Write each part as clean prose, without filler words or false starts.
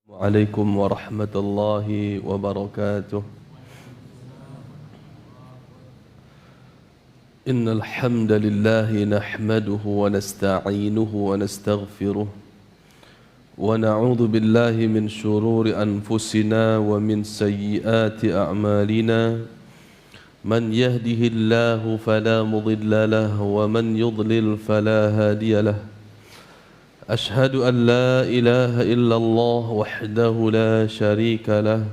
عليكم ورحمة الله وبركاته. إن الحمد لله نحمده ونستعينه ونستغفره ونعوذ بالله من شرور أنفسنا ومن سيئات أعمالنا. من يهده الله فلا مضل له ومن يضلل فلا هادي له. أشهد أن لا إله إلا الله وحده لا شريك له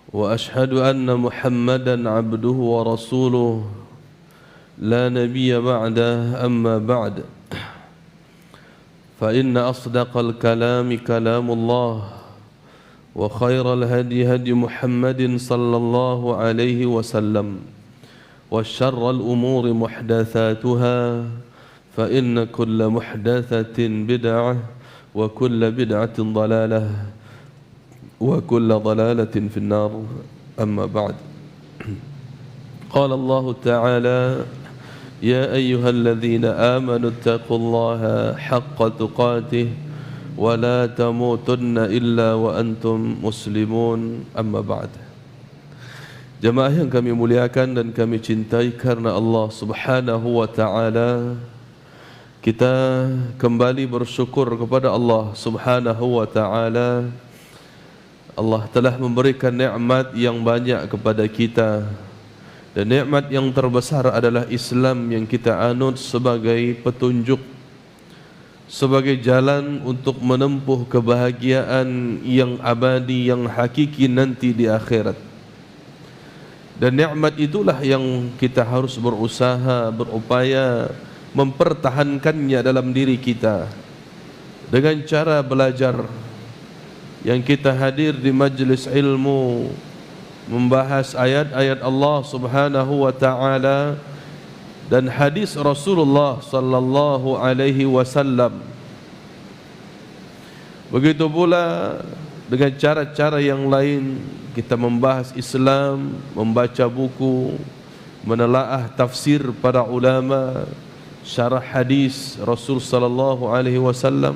وأشهد أن محمدا عبده ورسوله لا نبي بعده. أما بعد فإن أصدق الكلام كلام الله وخير الهدي هدي محمد صلى الله عليه وسلم وشر الأمور محدثاتها فإن كل محدثة بدعة وكل بدعة ضلالة وكل ضلالة في النار. أما بعد قال الله تعالى: يا أيها الذين آمنوا اتقوا الله حق تقاته ولا تموتن إلا وأنتم مسلمون. أما بعد. Jemaah yang kami muliakan dan kami cintai karena Allah Subhanahu wa taala, kita kembali bersyukur kepada Allah Subhanahu wa taala. Allah telah memberikan nikmat yang banyak kepada kita, dan nikmat yang terbesar adalah Islam yang kita anut sebagai petunjuk, sebagai jalan untuk menempuh kebahagiaan yang abadi, yang hakiki nanti di akhirat. Dan nikmat itulah yang kita harus berusaha, berupaya mempertahankannya dalam diri kita dengan cara belajar. Yang kita hadir di majlis ilmu membahas ayat-ayat Allah Subhanahu wa taala dan hadis Rasulullah sallallahu alaihi wasallam. Begitu pula dengan cara-cara yang lain kita membahas Islam, membaca buku, menelaah tafsir para ulama, syarah hadis Rasul sallallahu alaihi wasallam.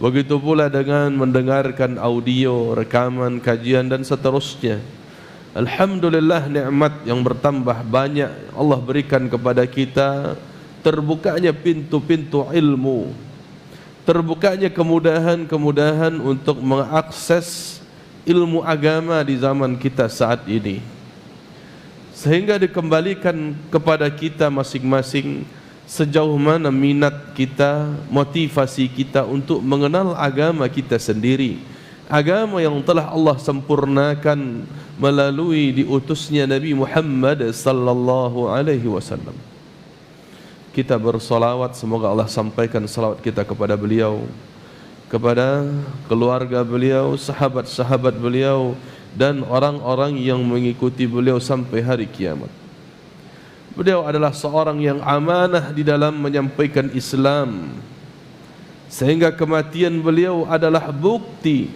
Begitu pula dengan mendengarkan audio, rekaman, kajian dan seterusnya. Alhamdulillah, nikmat yang bertambah banyak Allah berikan kepada kita. Terbukanya pintu-pintu ilmu, terbukanya kemudahan-kemudahan untuk mengakses ilmu agama di zaman kita saat ini, sehingga dikembalikan kepada kita masing-masing sejauh mana minat kita, motivasi kita untuk mengenal agama kita sendiri, agama yang telah Allah sempurnakan melalui diutusnya Nabi Muhammad sallallahu alaihi wasallam. Kita bersolawat, semoga Allah sampaikan salawat kita kepada beliau, kepada keluarga beliau, sahabat-sahabat beliau, dan orang-orang yang mengikuti beliau sampai hari kiamat. Beliau adalah seorang yang amanah di dalam menyampaikan Islam, sehingga kematian beliau adalah bukti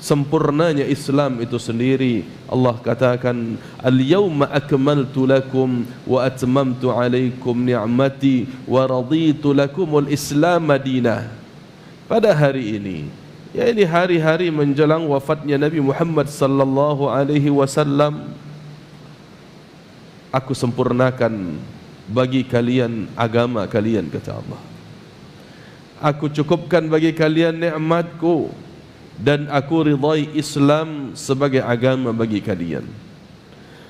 sempurnanya Islam itu sendiri. Allah katakan, al-yawma akmaltu lakum wa atmamtu alaikum ni'mati wa raditu lakumul Islam madinah. Pada hari ini, yaitu hari-hari menjelang wafatnya Nabi Muhammad sallallahu alaihi wasallam, aku sempurnakan bagi kalian agama kalian, kata Allah. Aku cukupkan bagi kalian nikmatku dan aku ridai Islam sebagai agama bagi kalian.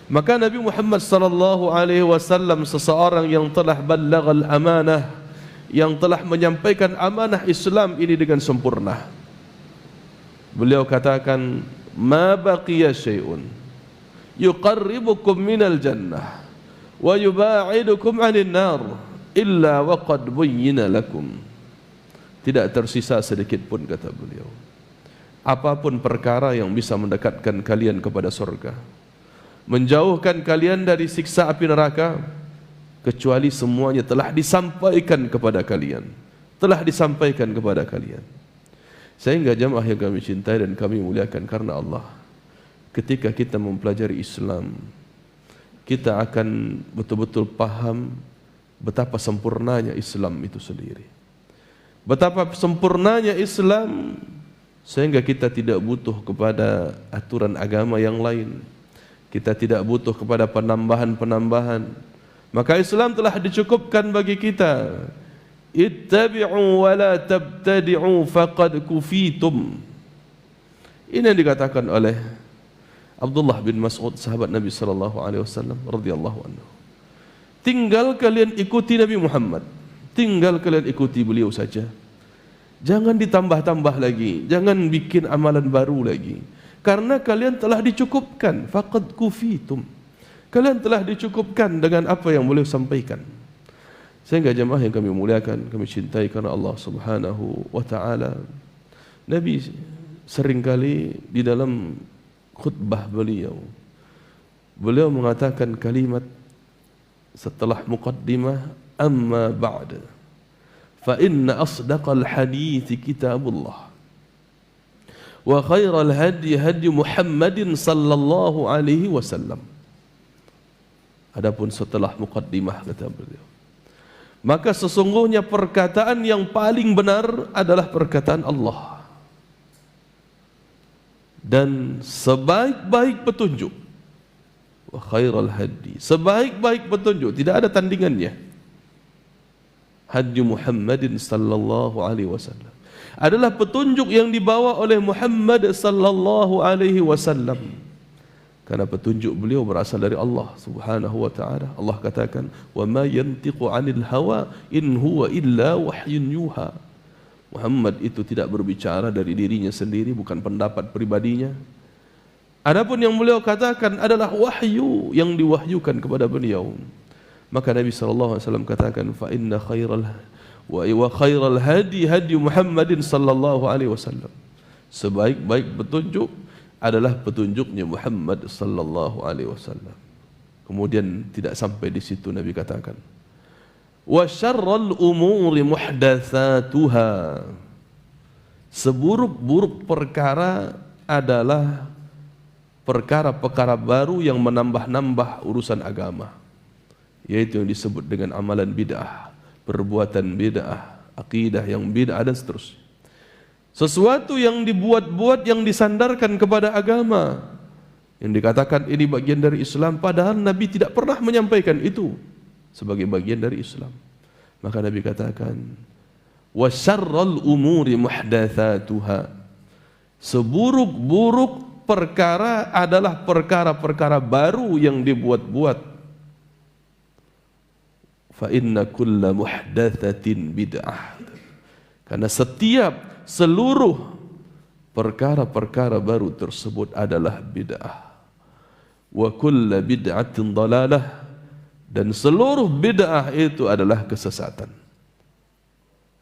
Maka Nabi Muhammad sallallahu alaihi wasallam seseorang yang telah ballaghal amanah, yang telah menyampaikan amanah Islam ini dengan sempurna. Beliau katakan, ma baqiya syai'un yuqarribukum minal jannah wa yuba'idukum 'anil nar illa waqad buyyina lakum. Tidak tersisa sedikit pun, kata beliau, apapun perkara yang bisa mendekatkan kalian kepada surga, menjauhkan kalian dari siksa api neraka, kecuali semuanya telah disampaikan kepada kalian, telah disampaikan kepada kalian. Sehingga jamaah yang kami cintai dan kami muliakan karena Allah, ketika kita mempelajari Islam, kita akan betul-betul paham betapa sempurnanya Islam itu sendiri, betapa sempurnanya Islam sehingga kita tidak butuh kepada aturan agama yang lain. Kita tidak butuh kepada penambahan-penambahan. Maka Islam telah dicukupkan bagi kita. Ittabi'u wa la tabtadi'u faqad kufitum. Ini yang dikatakan oleh Abdullah bin Mas'ud, sahabat Nabi sallallahu alaihi wasallam radhiyallahu anhu. Tinggal kalian ikuti Nabi Muhammad. Tinggal kalian ikuti beliau saja. Jangan ditambah-tambah lagi, jangan bikin amalan baru lagi. Karena kalian telah dicukupkan, faqad kufitum. Kalian telah dicukupkan dengan apa yang beliau sampaikan. Sehingga jemaah yang kami muliakan, kami cintai karena Allah Subhanahu wa taala. Nabi seringkali di dalam khutbah beliau mengatakan kalimat setelah muqaddimah, amma ba'da fa inna asdaqal hadithi kitabullah wa khairal hadi hadi Muhammadin sallallahu alaihi wasallam. Adapun setelah muqaddimah, kata beliau, maka sesungguhnya perkataan yang paling benar adalah perkataan Allah, dan sebaik-baik petunjuk, wa khairal hadi, sebaik-baik petunjuk, tidak ada tandingannya, hadi Muhammadin sallallahu alaihi wasallam, adalah petunjuk yang dibawa oleh Muhammad sallallahu alaihi wasallam. Karena petunjuk beliau berasal dari Allah Subhanahu wa taala. Allah katakan, "Wa ma yantiqu 'anil hawa in huwa illa wahyun yuha." Muhammad itu tidak berbicara dari dirinya sendiri, bukan pendapat pribadinya. Adapun yang beliau katakan adalah wahyu yang diwahyukan kepada beliau. Maka Nabi sallallahu alaihi wasallam katakan, "Fa inna khairal hadi hadi Muhammadin sallallahu alaihi wasallam." Sebaik-baik petunjuk adalah petunjuknya Muhammad sallallahu alaihi wasallam. Kemudian tidak sampai di situ, Nabi katakan, "Wa syarrul umuri muhdatsatuha." Seburuk-buruk perkara adalah perkara-perkara baru yang menambah-nambah urusan agama, yaitu yang disebut dengan amalan bid'ah, perbuatan bid'ah, akidah yang bid'ah dan seterusnya. Sesuatu yang dibuat-buat yang disandarkan kepada agama, yang dikatakan ini bagian dari Islam, padahal Nabi tidak pernah menyampaikan itu sebagai bagian dari Islam. Maka Nabi katakan, wa syarrul umuri muhdatsatuha. Seburuk-buruk perkara adalah perkara-perkara baru yang dibuat-buat. Fa inna kulla muhdatsatin bid'ah. Karena seluruh perkara-perkara baru tersebut adalah bid'ah. Wa kulla bid'atin dalalah, dan seluruh bid'ah itu adalah kesesatan.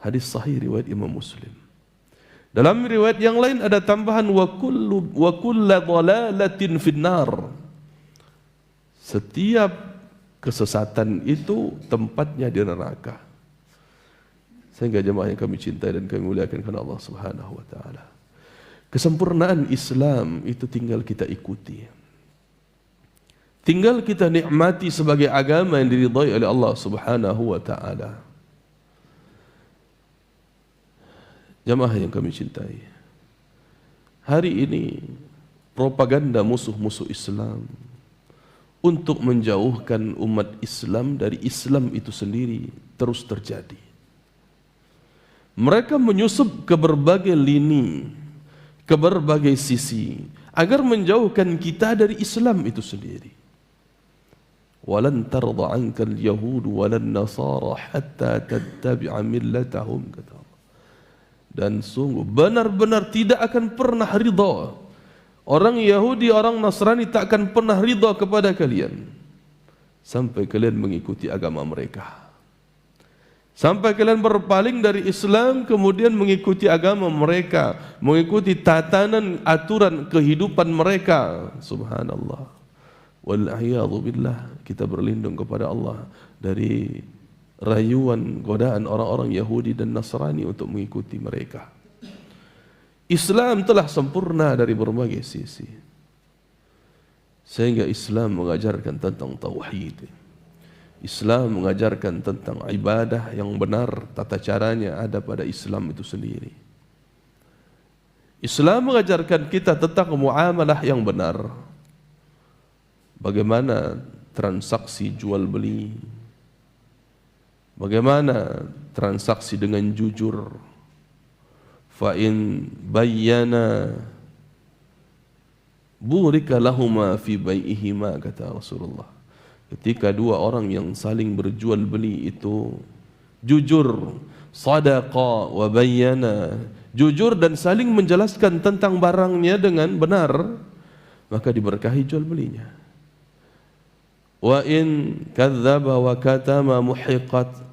Hadis sahih riwayat Imam Muslim. Dalam riwayat yang lain ada tambahan wa kullu dhalalatin finnar. Setiap kesesatan itu tempatnya di neraka. Sehingga jemaah yang kami cintai dan kami muliakan karena Allah Subhanahu wa taala, kesempurnaan Islam itu tinggal kita ikuti. Tinggal kita nikmati sebagai agama yang diridhai oleh Allah Subhanahu wa taala. Jemaah yang kami cintai, hari ini propaganda musuh-musuh Islam untuk menjauhkan umat Islam dari Islam itu sendiri terus terjadi. Mereka menyusup ke berbagai lini, ke berbagai sisi, agar menjauhkan kita dari Islam itu sendiri. Walan tarda ankal yahud walan nasara hatta tattabi'a millatahum, kata Allah. Dan sungguh benar-benar tidak akan pernah ridha orang Yahudi, orang Nasrani tak akan pernah ridha kepada kalian sampai kalian mengikuti agama mereka. Sampai kalian berpaling dari Islam kemudian mengikuti agama mereka, mengikuti tatanan aturan kehidupan mereka. Subhanallah. Wal-a'yadhu billah. Kita berlindung kepada Allah dari rayuan, godaan orang-orang Yahudi dan Nasrani untuk mengikuti mereka. Islam telah sempurna dari berbagai sisi, sehingga Islam mengajarkan tentang tauhid. Islam mengajarkan tentang ibadah yang benar, tata caranya ada pada Islam itu sendiri. Islam mengajarkan kita tentang muamalah yang benar. Bagaimana transaksi jual beli, bagaimana transaksi dengan jujur. Fa in bayyana burika lahuma fi bai'ihima, kata Rasulullah. Ketika dua orang yang saling berjual beli itu jujur, sadaqa wa bayyana, jujur dan saling menjelaskan tentang barangnya dengan benar, maka diberkahi jual belinya. Wa in kadzdzaba wa katama muhiqat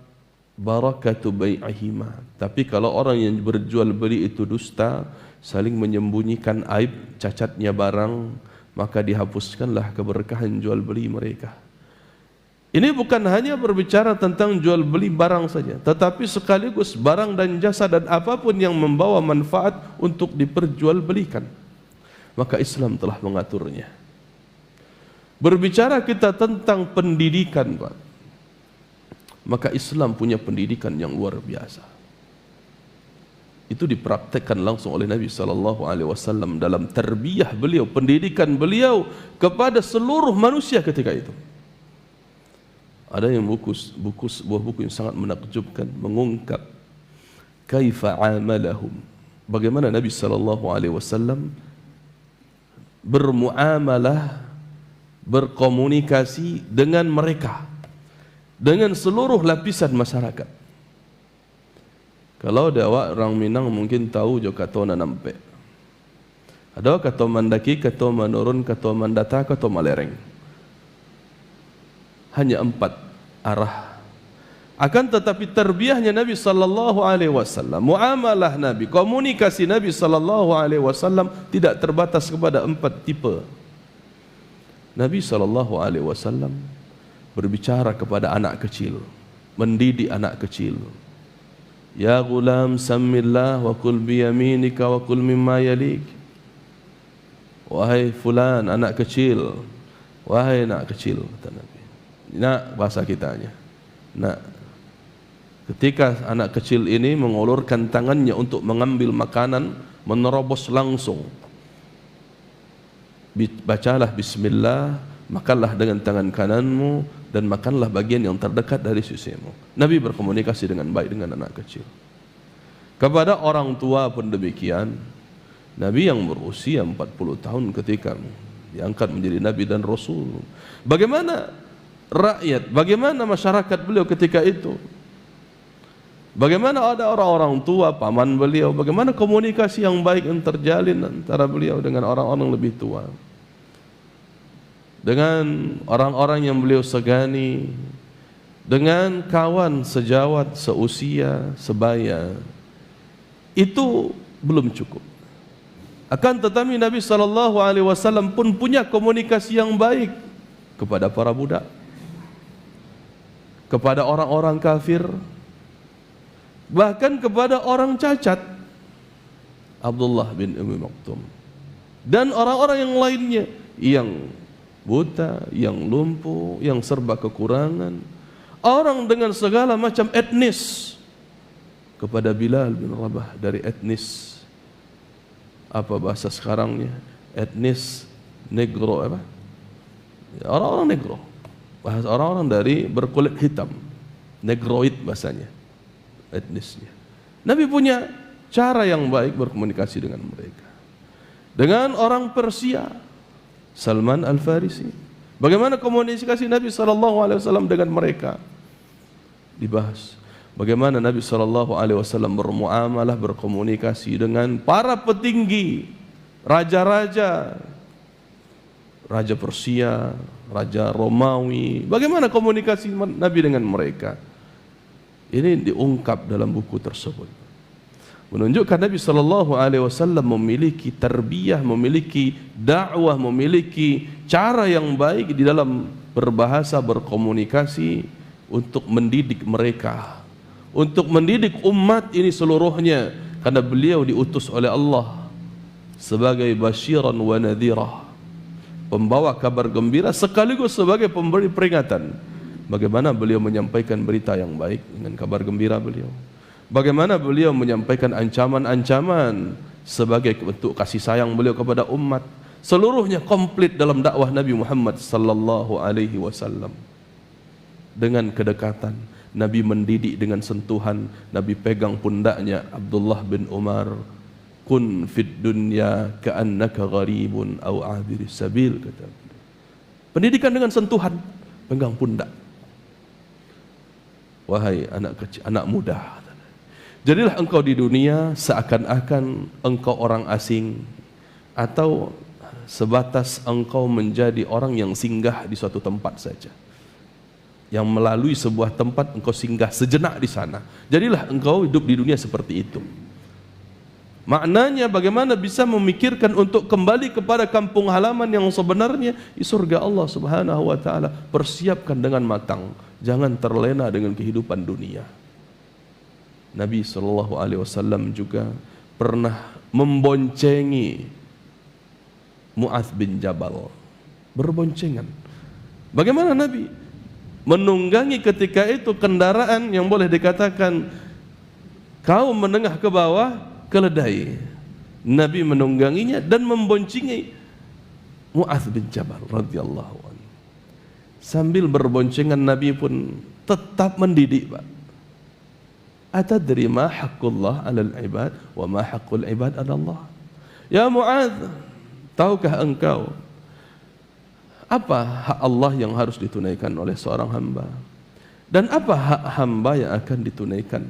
barakatu bai'ihima. Tapi kalau orang yang berjual beli itu dusta, saling menyembunyikan aib, cacatnya barang, maka dihapuskanlah keberkahan jual beli mereka. Ini bukan hanya berbicara tentang jual beli barang saja, tetapi sekaligus barang dan jasa dan apapun yang membawa manfaat untuk diperjualbelikan. Maka Islam telah mengaturnya. Berbicara kita tentang pendidikan, Pak, maka Islam punya pendidikan yang luar biasa. Itu dipraktekkan langsung oleh Nabi SAW dalam tarbiyah beliau, pendidikan beliau kepada seluruh manusia ketika itu. Ada yang sebuah buku yang sangat menakjubkan, mengungkap kaifa amalahum, bagaimana Nabi SAW bermuamalah, berkomunikasi dengan mereka, dengan seluruh lapisan masyarakat. Kalau ada orang Minang mungkin tahu juga kata nampe. Ada kata mandaki, kata menurun, kata mandata, kata malereng. Hanya 4 arah. Akan tetapi tarbiyahnya Nabi sallallahu alaihi wasallam, muamalah Nabi, komunikasi Nabi sallallahu alaihi wasallam tidak terbatas kepada 4 tipe. Nabi sallallahu alaihi wasallam berbicara kepada anak kecil, mendidik anak kecil. Ya gulam samillah wa kul biyaminika wa kul mimma yalik. Wahai fulan, anak kecil, wahai anak kecil, kata Nabi. Nak, bahasa kitanya. Nak, ketika anak kecil ini mengulurkan tangannya untuk mengambil makanan, menerobos langsung, bacalah bismillah, makanlah dengan tangan kananmu, dan makanlah bagian yang terdekat dari sisimu. Nabi berkomunikasi dengan baik dengan anak kecil. Kepada orang tua pun demikian. Nabi yang berusia 40 tahun ketika diangkat menjadi Nabi dan Rasul. Bagaimana rakyat, bagaimana masyarakat beliau ketika itu? Bagaimana ada orang-orang tua, paman beliau, bagaimana komunikasi yang baik yang terjalin antara beliau dengan orang-orang lebih tua, dengan orang-orang yang beliau segani, dengan kawan sejawat, seusia, sebaya. Itu belum cukup. Akan tetapi Nabi SAW pun punya komunikasi yang baik kepada para budak, kepada orang-orang kafir, bahkan kepada orang cacat, Abdullah bin Ummi Maktum, dan orang-orang yang lainnya yang buta, yang lumpuh, yang serba kekurangan, orang dengan segala macam etnis. Kepada Bilal bin Rabah dari etnis, apa bahasa sekarangnya, etnis negro, apa? Orang-orang negro, bahasa orang-orang dari berkulit hitam, negroid bahasanya, etnisnya. Nabi punya cara yang baik berkomunikasi dengan mereka. Dengan orang Persia, Salman Al-Farisi, bagaimana komunikasi Nabi SAW dengan mereka? Dibahas. Bagaimana Nabi SAW bermuamalah, berkomunikasi dengan para petinggi, raja-raja, raja Persia, raja Romawi. Bagaimana komunikasi Nabi dengan mereka? Ini diungkap dalam buku tersebut. Menunjukkan Nabi SAW memiliki tarbiyah, memiliki dakwah, memiliki cara yang baik di dalam berbahasa, berkomunikasi untuk mendidik mereka, untuk mendidik umat ini seluruhnya, karena beliau diutus oleh Allah sebagai basyiran wa nadhirah, pembawa kabar gembira sekaligus sebagai pemberi peringatan. Bagaimana beliau menyampaikan berita yang baik dengan kabar gembira beliau, bagaimana beliau menyampaikan ancaman-ancaman sebagai bentuk kasih sayang beliau kepada umat. Seluruhnya komplit dalam dakwah Nabi Muhammad sallallahu alaihi wasallam. Dengan kedekatan, Nabi mendidik dengan sentuhan, Nabi pegang pundaknya Abdullah bin Umar, kun fid dunya ka'annaka gharibun aw 'abiris sabil, kata beliau. Pendidikan dengan sentuhan, pegang pundak. Wahai anak kecil, anak muda, jadilah engkau di dunia seakan-akan engkau orang asing, atau sebatas engkau menjadi orang yang singgah di suatu tempat saja, yang melalui sebuah tempat engkau singgah sejenak di sana. Jadilah engkau hidup di dunia seperti itu. Maknanya bagaimana bisa memikirkan untuk kembali kepada kampung halaman yang sebenarnya di surga Allah Subhanahu wa taala. Persiapkan dengan matang, jangan terlena dengan kehidupan dunia. Nabi sallallahu alaihi wasallam juga pernah memboncengi Mu'adz bin Jabal, berboncengan. Bagaimana Nabi menunggangi ketika itu kendaraan yang boleh dikatakan kaum menengah ke bawah, keledai. Nabi menungganginya dan memboncengi Mu'adz bin Jabal radhiyallahu anhu. Sambil berboncengan Nabi pun tetap mendidik, Pak. Atadri ma haqqullah 'alal ibad wa ma haqqul ibad 'ala Allah? Ya Mu'adz, tahukah engkau apa hak Allah yang harus ditunaikan oleh seorang hamba, dan apa hak hamba yang akan ditunaikan,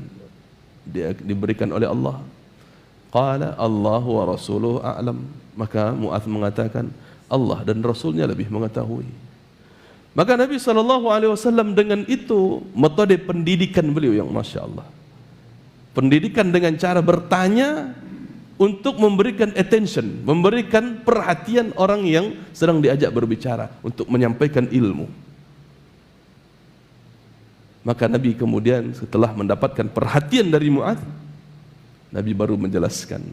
diberikan oleh Allah? Qala Allah wa rasuluhu a'lam. Maka Mu'adz mengatakan, Allah dan Rasulnya lebih mengetahui. Maka Nabi SAW dengan itu, metode pendidikan beliau yang Masya Allah, pendidikan dengan cara bertanya untuk memberikan attention, memberikan perhatian orang yang sedang diajak berbicara, untuk menyampaikan ilmu. Maka Nabi kemudian setelah mendapatkan perhatian dari Mu'adz, Nabi baru menjelaskan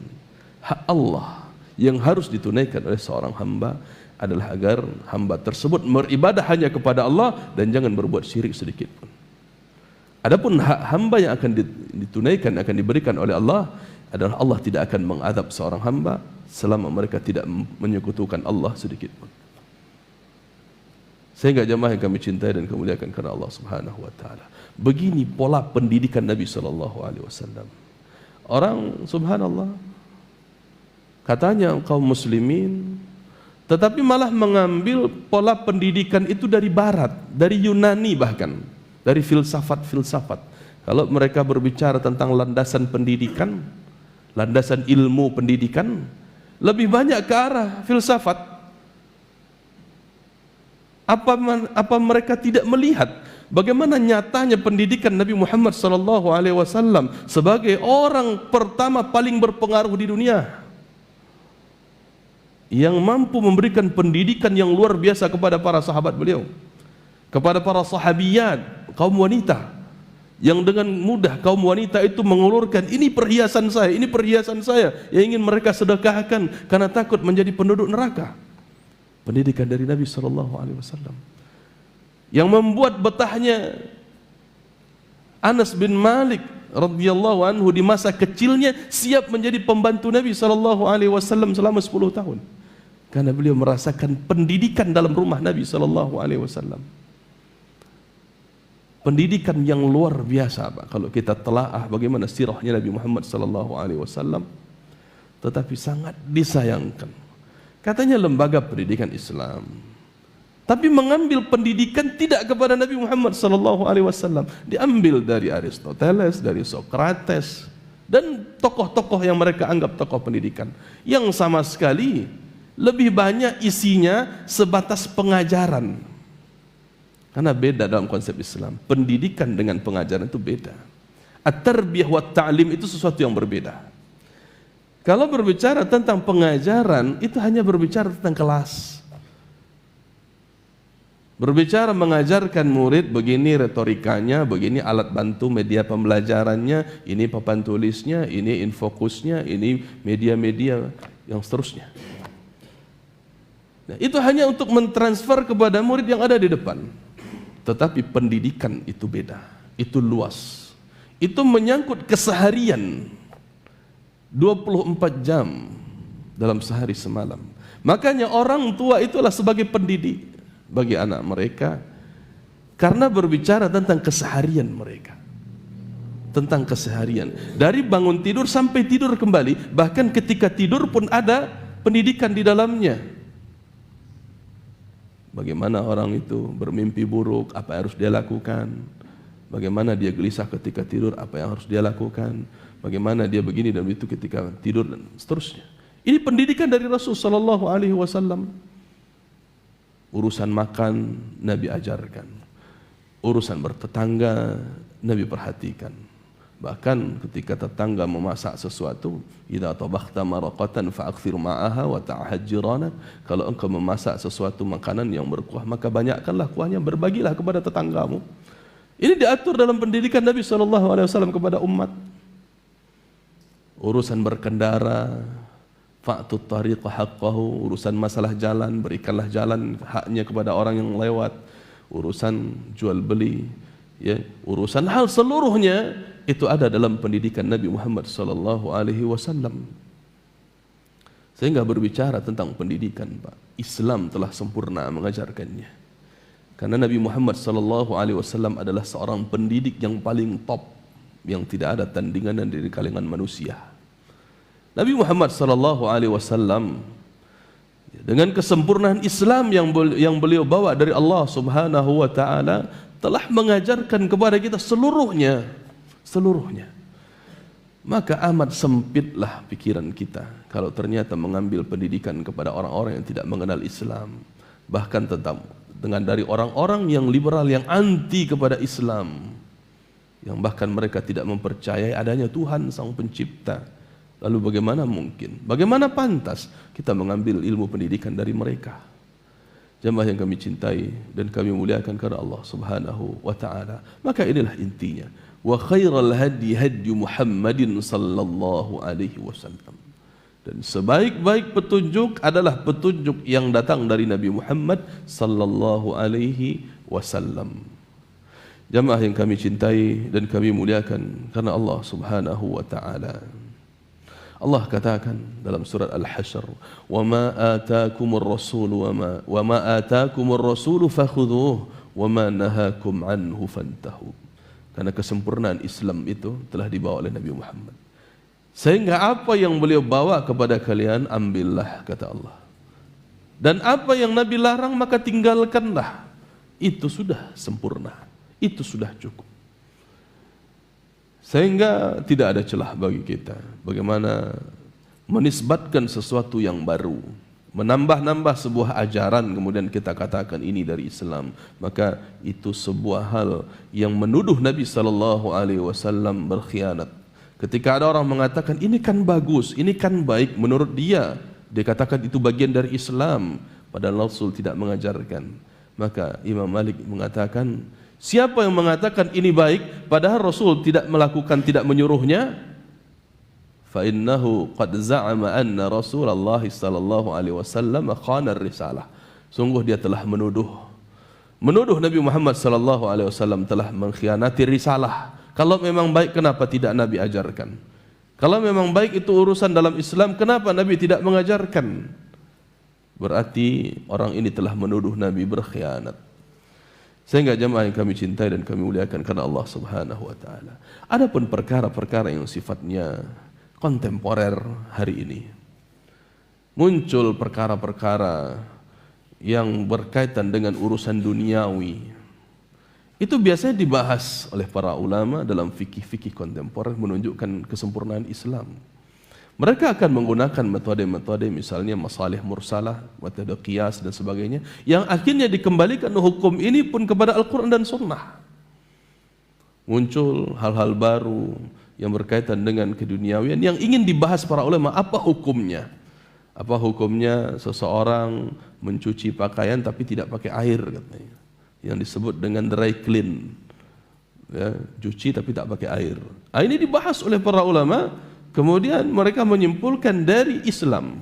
hak Allah yang harus ditunaikan oleh seorang hamba adalah agar hamba tersebut beribadah hanya kepada Allah dan jangan berbuat syirik sedikit pun. Adapun hak hamba yang akan ditunaikan, akan diberikan oleh Allah adalah Allah tidak akan mengadab seorang hamba selama mereka tidak menyekutukan Allah sedikit pun. Sehingga jemaah yang kami cintai dan kemuliakan karena Allah Subhanahu wa taala. Begini pola pendidikan Nabi sallallahu alaihi wasallam. Orang subhanallah katanya kaum muslimin, tetapi malah mengambil pola pendidikan itu dari barat, dari Yunani, bahkan dari filsafat-filsafat. Kalau mereka berbicara tentang landasan pendidikan, landasan ilmu pendidikan, lebih banyak ke arah filsafat. Apa mereka tidak melihat bagaimana nyatanya pendidikan Nabi Muhammad SAW sebagai orang pertama paling berpengaruh di dunia, yang mampu memberikan pendidikan yang luar biasa kepada para sahabat beliau, kepada para sahabiyat, kaum wanita, yang dengan mudah kaum wanita itu mengulurkan, ini perhiasan saya yang ingin mereka sedekahkan karena takut menjadi penduduk neraka. Pendidikan dari Nabi SAW yang membuat betahnya Anas bin Malik radhiyallahu anhu di masa kecilnya siap menjadi pembantu Nabi SAW selama 10 tahun, karena beliau merasakan pendidikan dalam rumah Nabi SAW. Pendidikan yang luar biasa, Pak. Kalau kita telaah bagaimana sirahnya Nabi Muhammad SAW, tetapi sangat disayangkan, katanya lembaga pendidikan Islam, tapi mengambil pendidikan tidak kepada Nabi Muhammad SAW, diambil dari Aristoteles, dari Socrates, dan tokoh-tokoh yang mereka anggap tokoh pendidikan, yang sama sekali lebih banyak isinya sebatas pengajaran. Karena beda dalam konsep Islam, pendidikan dengan pengajaran itu beda. At-tarbiyah wa ta'lim itu sesuatu yang berbeda. Kalau berbicara tentang pengajaran, itu hanya berbicara tentang kelas. Berbicara mengajarkan murid, begini retorikanya, begini alat bantu media pembelajarannya, ini papan tulisnya, ini infokusnya, ini media-media yang seterusnya. Nah, itu hanya untuk mentransfer kepada murid yang ada di depan. Tetapi pendidikan itu beda, itu luas. Itu menyangkut keseharian. 24 jam dalam sehari semalam. Makanya orang tua itulah sebagai pendidik bagi anak mereka, karena berbicara tentang keseharian mereka, tentang keseharian dari bangun tidur sampai tidur kembali, bahkan ketika tidur pun ada pendidikan di dalamnya. Bagaimana orang itu bermimpi buruk, apa yang harus dia lakukan, bagaimana dia gelisah ketika tidur, apa yang harus dia lakukan, bagaimana dia begini dan begitu ketika tidur, dan seterusnya. Ini pendidikan dari Rasul sallallahu alaihi wasallam. Urusan makan Nabi ajarkan, urusan bertetangga Nabi perhatikan. Bahkan ketika tetangga memasak sesuatu, idza tabakhta maraqatan fa'akthir ma'aha wa ta'ahad jiranak, kalau engkau memasak sesuatu makanan yang berkuah, maka banyakkanlah kuahnya, berbagilah kepada tetanggamu. Ini diatur dalam pendidikan Nabi sallallahu alaihi wasallam kepada umat. Urusan berkendara, fa'tut tariqa haqqahu, urusan masalah jalan, berikanlah jalan haknya kepada orang yang lewat. Urusan jual beli, ya, urusan hal seluruhnya itu ada dalam pendidikan Nabi Muhammad sallallahu alaihi wasallam. Sehingga berbicara tentang pendidikan, Pak, Islam telah sempurna mengajarkannya. Karena Nabi Muhammad sallallahu alaihi wasallam adalah seorang pendidik yang paling top, yang tidak ada tandingan dari kalangan manusia. Nabi Muhammad sallallahu alaihi wasallam dengan kesempurnaan Islam yang beliau bawa dari Allah Subhanahu wa taala telah mengajarkan kepada kita seluruhnya. Maka amat sempitlah pikiran kita kalau ternyata mengambil pendidikan kepada orang-orang yang tidak mengenal Islam, bahkan dengan dari orang-orang yang liberal, yang anti kepada Islam, yang bahkan mereka tidak mempercayai adanya Tuhan Sang Pencipta. Lalu bagaimana mungkin, bagaimana pantas kita mengambil ilmu pendidikan dari mereka? Jamaah yang kami cintai dan kami muliakan karena Allah Subhanahu wa taala. Maka inilah intinya. Wa khairal hadi hadi Muhammadin sallallahu alaihi wasallam. Dan sebaik-baik petunjuk adalah petunjuk yang datang dari Nabi Muhammad sallallahu alaihi wasallam. Jamaah yang kami cintai dan kami muliakan karena Allah Subhanahu wa taala. Allah katakan dalam surat Al-Hasyr, "Wa ma ataakumur rasul wa ma ataakumur rasul fakhudhuhu wa ma nahakum anhu fantahu." Karena kesempurnaan Islam itu telah dibawa oleh Nabi Muhammad. Sehingga apa yang beliau bawa kepada kalian, ambillah, kata Allah. Dan apa yang Nabi larang, maka tinggalkanlah. Itu sudah sempurna. Itu sudah cukup. Sehingga tidak ada celah bagi kita bagaimana menisbatkan sesuatu yang baru, menambah-nambah sebuah ajaran kemudian kita katakan ini dari Islam, maka itu sebuah hal yang menuduh Nabi sallallahu alaihi wasallam berkhianat. Ketika ada orang mengatakan ini kan bagus, ini kan baik menurut dia, dia katakan itu bagian dari Islam, padahal Rasul tidak mengajarkan. Maka Imam Malik mengatakan, siapa yang mengatakan ini baik padahal Rasul tidak melakukan, tidak menyuruhnya, fa innahu qad za'ama anna Rasulullah sallallahu alaihi wasallam khana ar-risalah. Sungguh dia telah menuduh Nabi Muhammad sallallahu alaihi wasallam telah mengkhianati risalah. Kalau memang baik, kenapa tidak Nabi ajarkan? Kalau memang baik itu urusan dalam Islam, kenapa Nabi tidak mengajarkan? Berarti orang ini telah menuduh Nabi berkhianat. Sehingga jemaah yang kami cintai dan kami muliakan karena Allah Subhanahu wa taala. Adapun perkara-perkara yang sifatnya kontemporer hari ini, muncul perkara-perkara yang berkaitan dengan urusan duniawi. Itu biasanya dibahas oleh para ulama dalam fikih-fikih kontemporer menunjukkan kesempurnaan Islam. Mereka akan menggunakan metode-metode misalnya masalih mursalah, metode qiyas dan sebagainya, yang akhirnya dikembalikan hukum ini pun kepada Al-Quran dan Sunnah. Muncul hal-hal baru yang berkaitan dengan keduniawian yang ingin dibahas para ulama. Apa hukumnya? Apa hukumnya seseorang mencuci pakaian tapi tidak pakai air, katanya, yang disebut dengan dry clean, ya, cuci tapi tak pakai air. Ini dibahas oleh para ulama. Kemudian mereka menyimpulkan dari Islam,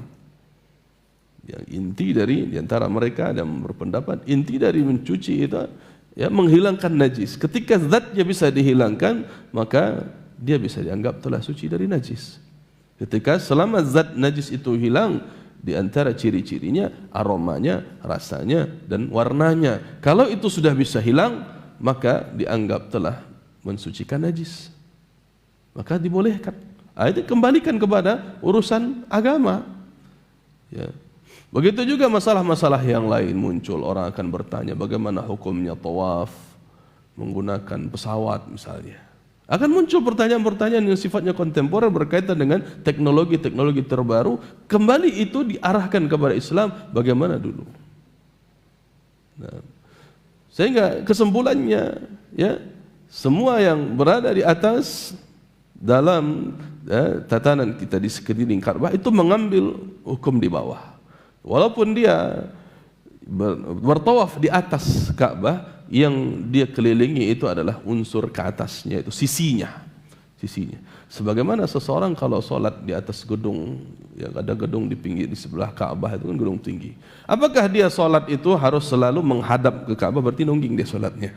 yang inti dari diantara mereka yang berpendapat inti dari mencuci itu, ya, menghilangkan najis. Ketika zatnya bisa dihilangkan, maka dia bisa dianggap telah suci dari najis. Ketika selama zat najis itu hilang, di antara ciri-cirinya aromanya, rasanya, dan warnanya. Kalau itu sudah bisa hilang, maka dianggap telah mensucikan najis, maka dibolehkan. Itu kembalikan kepada urusan agama. Ya. Begitu juga masalah-masalah yang lain muncul. Orang akan bertanya bagaimana hukumnya tawaf menggunakan pesawat misalnya. Akan muncul pertanyaan-pertanyaan yang sifatnya kontemporer berkaitan dengan teknologi-teknologi terbaru. Kembali itu diarahkan kepada Islam bagaimana dulu. Nah, sehingga kesimpulannya, ya, semua yang berada di atas dalam tatanan kita di sekeliling Ka'bah itu mengambil hukum di bawah. Walaupun dia bertawaf di atas Ka'bah, yang dia kelilingi itu adalah unsur ke atasnya, itu sisinya. Sebagaimana seseorang kalau sholat di atas gedung, ya ada gedung di pinggir di sebelah Ka'bah itu kan gedung tinggi. Apakah dia sholat itu harus selalu menghadap ke Ka'bah, berarti nungging dia sholatnya?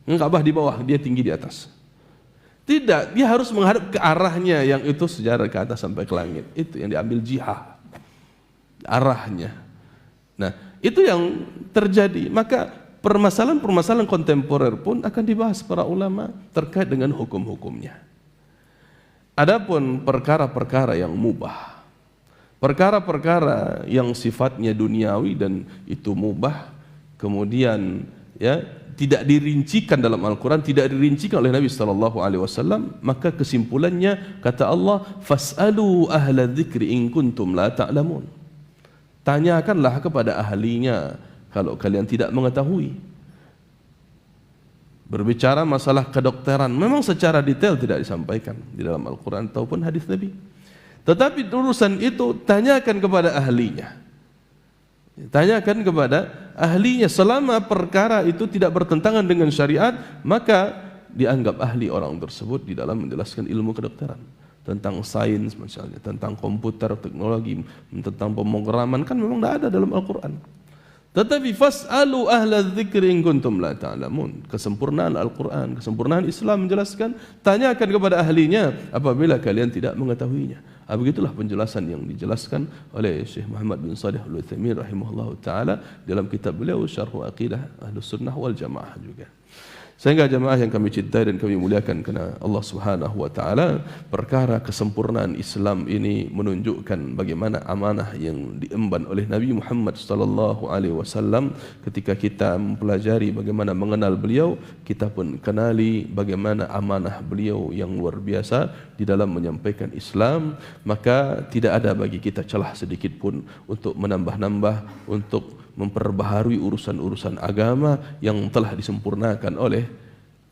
Ka'bah di bawah, dia tinggi di atas. Tidak, dia harus menghadap ke arahnya yang itu sejajar ke atas sampai ke langit. Itu yang diambil jihah, arahnya. Nah, itu yang terjadi. Maka permasalahan-permasalahan kontemporer pun akan dibahas para ulama terkait dengan hukum-hukumnya. Adapun perkara-perkara yang mubah, perkara-perkara yang sifatnya duniawi dan itu mubah, kemudian ya tidak dirincikan dalam Al-Quran, tidak dirincikan oleh Nabi SAW, maka kesimpulannya kata Allah, fas'alu ahla dzikri in kuntum la ta'lamun. Tanyakanlah kepada ahlinya kalau kalian tidak mengetahui. Berbicara masalah kedokteran memang secara detail tidak disampaikan di dalam Al-Quran ataupun hadis Nabi. Tetapi urusan itu tanyakan kepada ahlinya. Tanyakan kepada ahlinya. Selama perkara itu tidak bertentangan dengan syariat, maka dianggap ahli orang tersebut di dalam menjelaskan ilmu kedokteran. Tentang sains misalnya, tentang komputer, teknologi, tentang pemrograman, kan memang tidak ada dalam Al-Quran. Tetapi fas'alu ahla dzikri in kuntum la ta'lamun. Kesempurnaan Al-Quran, kesempurnaan Islam menjelaskan, tanyakan kepada ahlinya apabila kalian tidak mengetahuinya. Begitulah penjelasan yang dijelaskan oleh Syekh Muhammad bin Shalih Al-Utsaimin rahimahullahu taala dalam kitab beliau Syarh Aqidah Ahlus Sunnah wal Jamaah juga. Sehingga jamaah yang kami cintai dan kami muliakan karena Allah Subhanahu wa taala, perkara kesempurnaan Islam ini menunjukkan bagaimana amanah yang diemban oleh Nabi Muhammad sallallahu alaihi wasallam. Ketika kita mempelajari bagaimana mengenal beliau, kita pun kenali bagaimana amanah beliau yang luar biasa di dalam menyampaikan Islam. Maka tidak ada bagi kita celah sedikit pun untuk menambah-nambah, untuk memperbaharui urusan-urusan agama yang telah disempurnakan oleh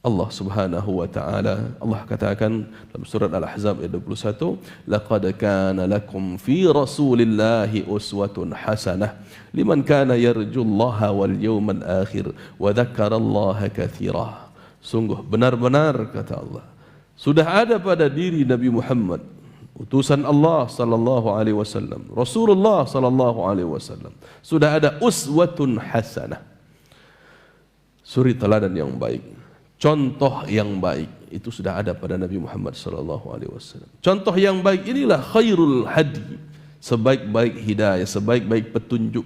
Allah Subhanahu wa taala. Allah katakan dalam surat Al-Ahzab ayat 21, laqad kana lakum fi rasulillahi uswatun hasanah liman kana yarjullaha wal yawmal akhir wa dzakarallaha katsira. Sungguh benar-benar kata Allah, sudah ada pada diri Nabi Muhammad, utusan Allah sallallahu alaihi wasallam, Rasulullah sallallahu alaihi wasallam, sudah ada uswatun hasanah, suri teladan yang baik, contoh yang baik itu sudah ada pada Nabi Muhammad sallallahu alaihi wasallam. Contoh yang baik inilah khairul hadi, sebaik-baik hidayah, sebaik-baik petunjuk.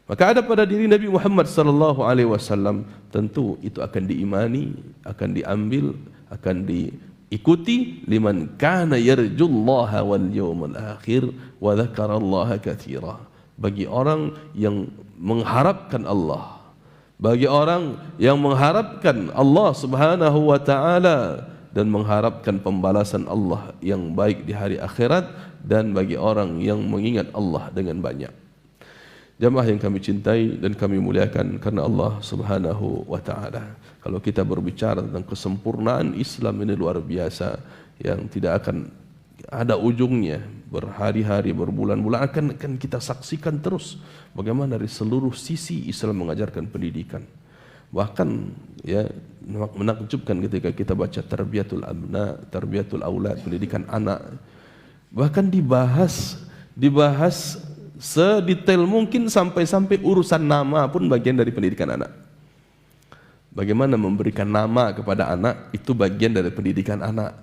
Maka ada pada diri Nabi Muhammad sallallahu alaihi wasallam, tentu itu akan diimani, akan diambil, akan diikuti liman kana yarjullaha wal yawmal akhir wa dzakarallaha katsira. Bagi orang yang mengharapkan Allah, bagi orang yang mengharapkan Allah Subhanahu wa taala dan mengharapkan pembalasan Allah yang baik di hari akhirat, dan bagi orang yang mengingat Allah dengan banyak. Jamaah yang kami cintai dan kami muliakan karena Allah Subhanahu wa taala, kalau kita berbicara tentang kesempurnaan Islam ini luar biasa yang tidak akan ada ujungnya, berhari-hari, berbulan-bulan akan kita saksikan terus bagaimana dari seluruh sisi Islam mengajarkan pendidikan. Bahkan ya menakjubkan ketika kita baca tarbiyatul abna, tarbiyatul aulad, pendidikan anak, bahkan dibahas sedetail mungkin, sampai-sampai urusan nama pun bagian dari pendidikan anak. Bagaimana memberikan nama kepada anak itu bagian dari pendidikan anak.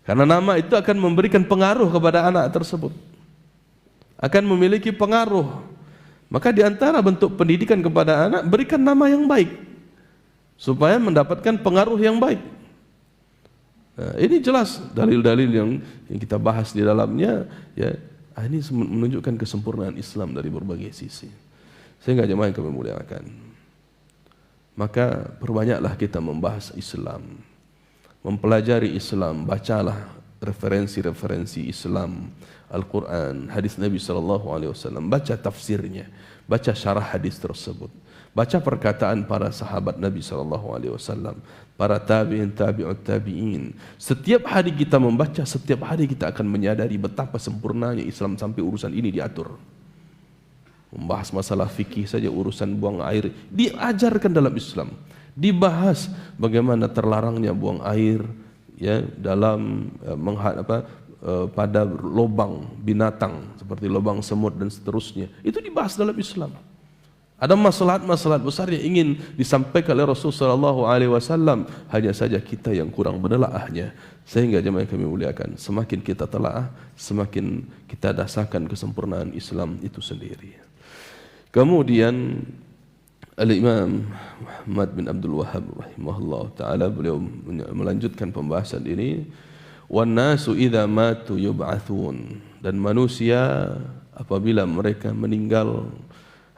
Karena nama itu akan memberikan pengaruh kepada anak tersebut, akan memiliki pengaruh. Maka di antara bentuk pendidikan kepada anak, berikan nama yang baik supaya mendapatkan pengaruh yang baik. Nah, ini jelas dalil-dalil yang kita bahas di dalamnya, ya. Ini menunjukkan kesempurnaan Islam dari berbagai sisi. Sehingga jemaah yang kami muliakan, maka perbanyaklah kita membahas Islam, mempelajari Islam, bacalah referensi-referensi Islam, Al-Quran, hadis Nabi SAW, baca tafsirnya, baca syarah hadis tersebut, baca perkataan para sahabat Nabi SAW, para tabi'in, tabi'ut tabi'in. Setiap hari kita membaca, setiap hari kita akan menyadari betapa sempurnanya Islam sampai urusan ini diatur. Membahas masalah fikih saja, urusan buang air diajarkan dalam Islam. Dibahas bagaimana terlarangnya buang air, ya, dalam pada lubang binatang seperti lubang semut dan seterusnya. Itu dibahas dalam Islam. Ada maslahat-maslahat besar yang ingin disampaikan oleh Rasulullah SAW, hanya saja kita yang kurang menelaahnya. Sehingga jemaah yang kami muliakan, semakin kita telaah, semakin kita rasakan kesempurnaan Islam itu sendiri. Kemudian Al-Imam Muhammad bin Abdul Wahhab rahimahullah ta'ala, beliau melanjutkan pembahasan ini. Wan nasu idza matu yub'atsun, dan manusia apabila mereka meninggal,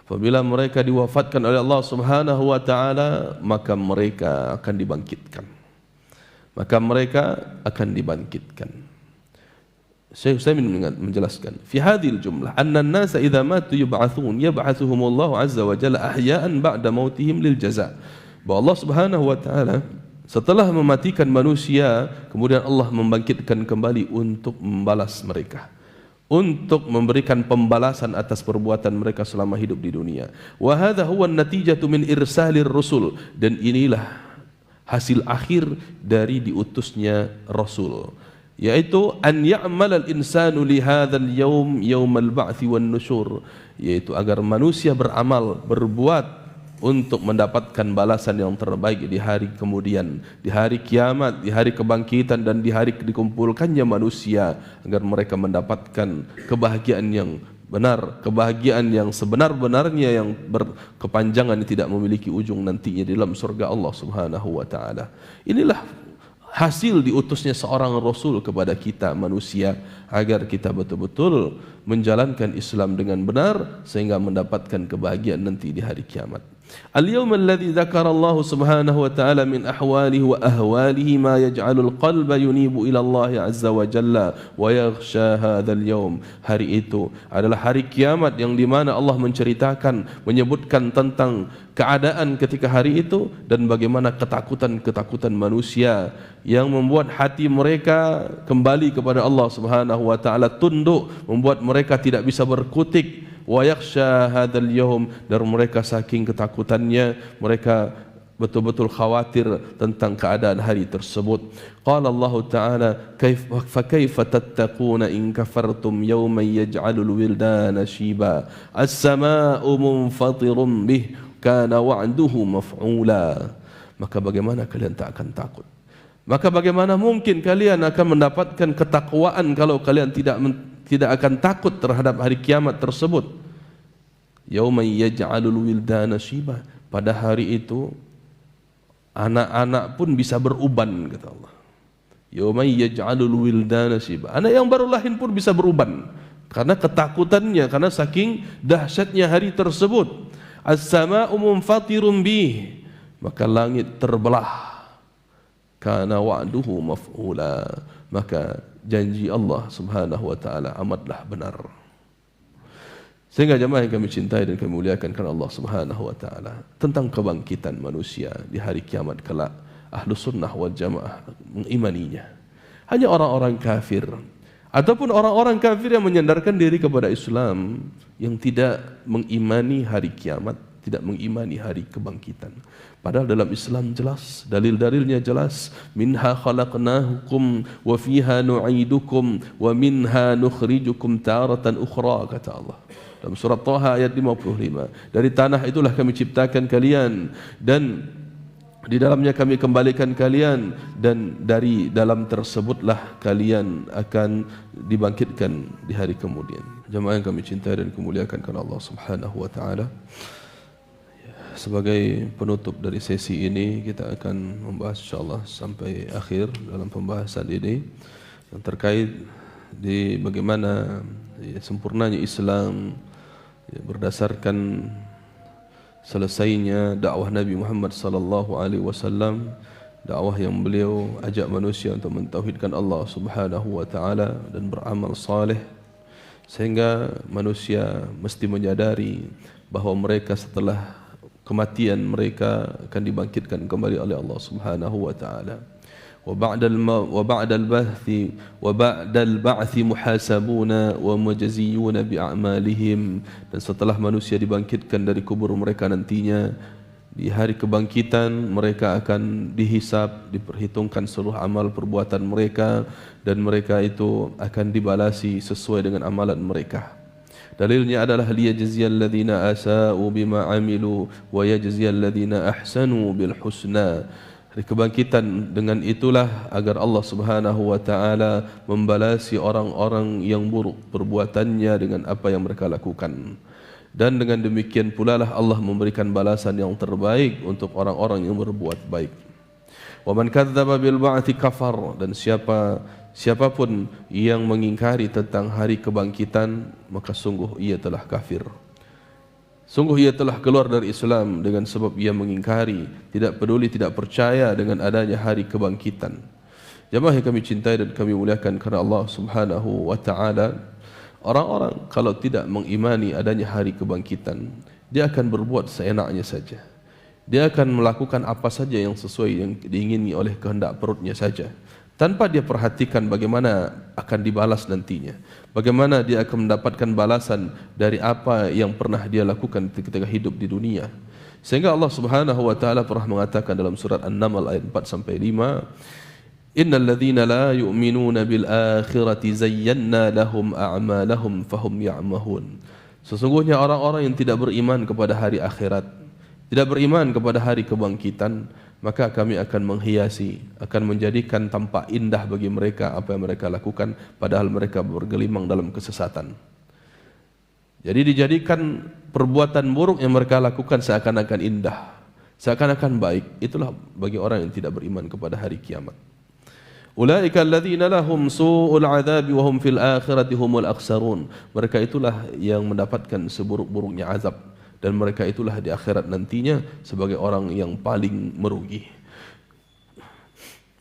apabila mereka diwafatkan oleh Allah Subhanahu wa taala, maka mereka akan dibangkitkan. Maka mereka akan dibangkitkan. Syekh Utsaimin menjelaskan, fi hadhil jumlah anna an-nasa idza matu yub'atsun yab'atsuhumullahu azza wa jalla ahya'an ba'da mautihim lil jaza'. Bahwa Allah Subhanahu wa taala setelah mematikan manusia, kemudian Allah membangkitkan kembali untuk membalas mereka, untuk memberikan pembalasan atas perbuatan mereka selama hidup di dunia. Wa hadha huwa an-natijatu min irsalir rusul, dan inilah hasil akhir dari diutusnya rasul, yaitu an ya'mal al-insanu li hadzal yaum yaumal ba'ts wan nusyur, yaitu agar manusia beramal, berbuat untuk mendapatkan balasan yang terbaik di hari kemudian, di hari kiamat, di hari kebangkitan, dan di hari dikumpulkannya manusia, agar mereka mendapatkan kebahagiaan yang benar, kebahagiaan yang sebenar-benarnya, yang berkepanjangan, tidak memiliki ujung nantinya di dalam surga Allah Subhanahu wa taala. Inilah hasil diutusnya seorang rasul kepada kita manusia, agar kita betul-betul menjalankan Islam dengan benar sehingga mendapatkan kebahagiaan nanti di hari kiamat. Al-yawm alladhi dzakara Allah Subhanahu wa ta'ala min ahwalihi wa ahwalihi ma yaj'alul qalba yunibu ila Allah azza wa jalla wa yaghsha hadzal yawm. Hari itu adalah hari kiamat yang di mana Allah menceritakan, menyebutkan tentang keadaan ketika hari itu dan bagaimana ketakutan-ketakutan manusia yang membuat hati mereka kembali kepada Allah Subhanahu wa ta'ala, tunduk, membuat mereka tidak bisa berkutik. Wa yakhsha hadzal yawm, dan mereka saking ketakutannya mereka betul-betul khawatir tentang keadaan hari tersebut. Qala Allah Ta'ala, fa kaifa tattaquna in kafartum yawman yaj'alul wildana shiba as-samaa'u munfatirun bih kana wa'duhu maf'ula. Maka bagaimana kalian tak akan takut? Maka bagaimana mungkin kalian akan mendapatkan ketakwaan kalau kalian tidak akan takut terhadap hari kiamat tersebut? Yauma yaj'alul wildana shiba, pada hari itu anak-anak pun bisa beruban, kata Allah. Yauma yaj'alul wildana shiba, anak yang baru lahir pun bisa beruban karena ketakutannya, karena saking dahsyatnya hari tersebut. As-samaa'u munfatirun bih, maka langit terbelah. Kana wa'duhu maf'ula, maka janji Allah Subhanahu wa taala amatlah benar. Sehingga jemaah yang kami cintai dan kami muliakan karena Allah Subhanahu wa taala, tentang kebangkitan manusia di hari kiamat kelak, Ahlus Sunnah wal Jamaah mengimaninya. Hanya orang-orang kafir ataupun orang-orang kafir yang menyandarkan diri kepada Islam, yang tidak mengimani hari kiamat, tidak mengimani hari kebangkitan. Padahal dalam Islam jelas, dalil-dalilnya jelas. Minha khalaqnahukum wa fiha nu'idukum wa minha nukhrijukum taratan ukhra, kata Allah dalam surat Thaha ayat 55. Dari tanah itulah kami ciptakan kalian, dan Di dalamnya kami kembalikan kalian, dan dari dalam tersebutlah kalian akan dibangkitkan di hari kemudian. Jemaah yang kami cintai dan kemuliakan karena Allah Subhanahu wa taala. Sebagai penutup dari sesi ini, kita akan membahas insyaallah sampai akhir dalam pembahasan ini yang terkait di bagaimana sempurnanya Islam berdasarkan selesainya dakwah Nabi Muhammad sallallahu alaihi wasallam, dakwah yang beliau ajak manusia untuk mentauhidkan Allah Subhanahu wa taala dan beramal saleh, sehingga manusia mesti menyadari bahawa mereka setelah kematian mereka akan dibangkitkan kembali oleh Allah Subhanahu wa taala. وبعد البعث محاسبون ومجزيون بأعمالهم, dan setelah manusia dibangkitkan dari kubur mereka nantinya di hari kebangkitan mereka akan dihisab, diperhitungkan seluruh amal perbuatan mereka, dan mereka itu akan dibalasi sesuai dengan amalan mereka. Dalilnya adalah liyajziyal ladzina asa'u bima 'amilu wa yajziyal ladzina ahsanu bil husna. Hari kebangkitan dengan itulah agar Allah Subhanahu wa taala membalasi orang-orang yang buruk perbuatannya dengan apa yang mereka lakukan. Dan dengan demikian pula lah Allah memberikan balasan yang terbaik untuk orang-orang yang berbuat baik. Wa man kadzdzaba bil ba'tsi kafar, dan siapapun yang mengingkari tentang hari kebangkitan maka sungguh ia telah kafir. Sungguh ia telah keluar dari Islam dengan sebab ia mengingkari, tidak peduli, tidak percaya dengan adanya hari kebangkitan. Jemaah yang kami cintai dan kami muliakan karena Allah Subhanahu wa taala, orang-orang kalau tidak mengimani adanya hari kebangkitan, dia akan berbuat seenaknya saja. Dia akan melakukan apa saja yang sesuai yang diingini oleh kehendak perutnya saja, tanpa dia perhatikan bagaimana akan dibalas nantinya, bagaimana dia akan mendapatkan balasan dari apa yang pernah dia lakukan ketika hidup di dunia. Sehingga Allah Subhanahu wa taala pernah mengatakan dalam surat An-Naml ayat 4 sampai 5, innal ladzina la yu'minuna bil akhirati zayyana lahum a'malahum fahum ya'mahun. Sesungguhnya orang-orang yang tidak beriman kepada hari akhirat, tidak beriman kepada hari kebangkitan, maka kami akan menghiasi, akan menjadikan tampak indah bagi mereka apa yang mereka lakukan, padahal mereka bergelimang dalam kesesatan. Jadi dijadikan perbuatan buruk yang mereka lakukan seakan-akan indah, seakan-akan baik. Itulah bagi orang yang tidak beriman kepada hari kiamat. Ulaika alladzina lahum su'ul 'adzabi wa hum fil akhirati humul akhsarun. Mereka itulah yang mendapatkan seburuk-buruknya azab, dan mereka itulah di akhirat nantinya sebagai orang yang paling merugi.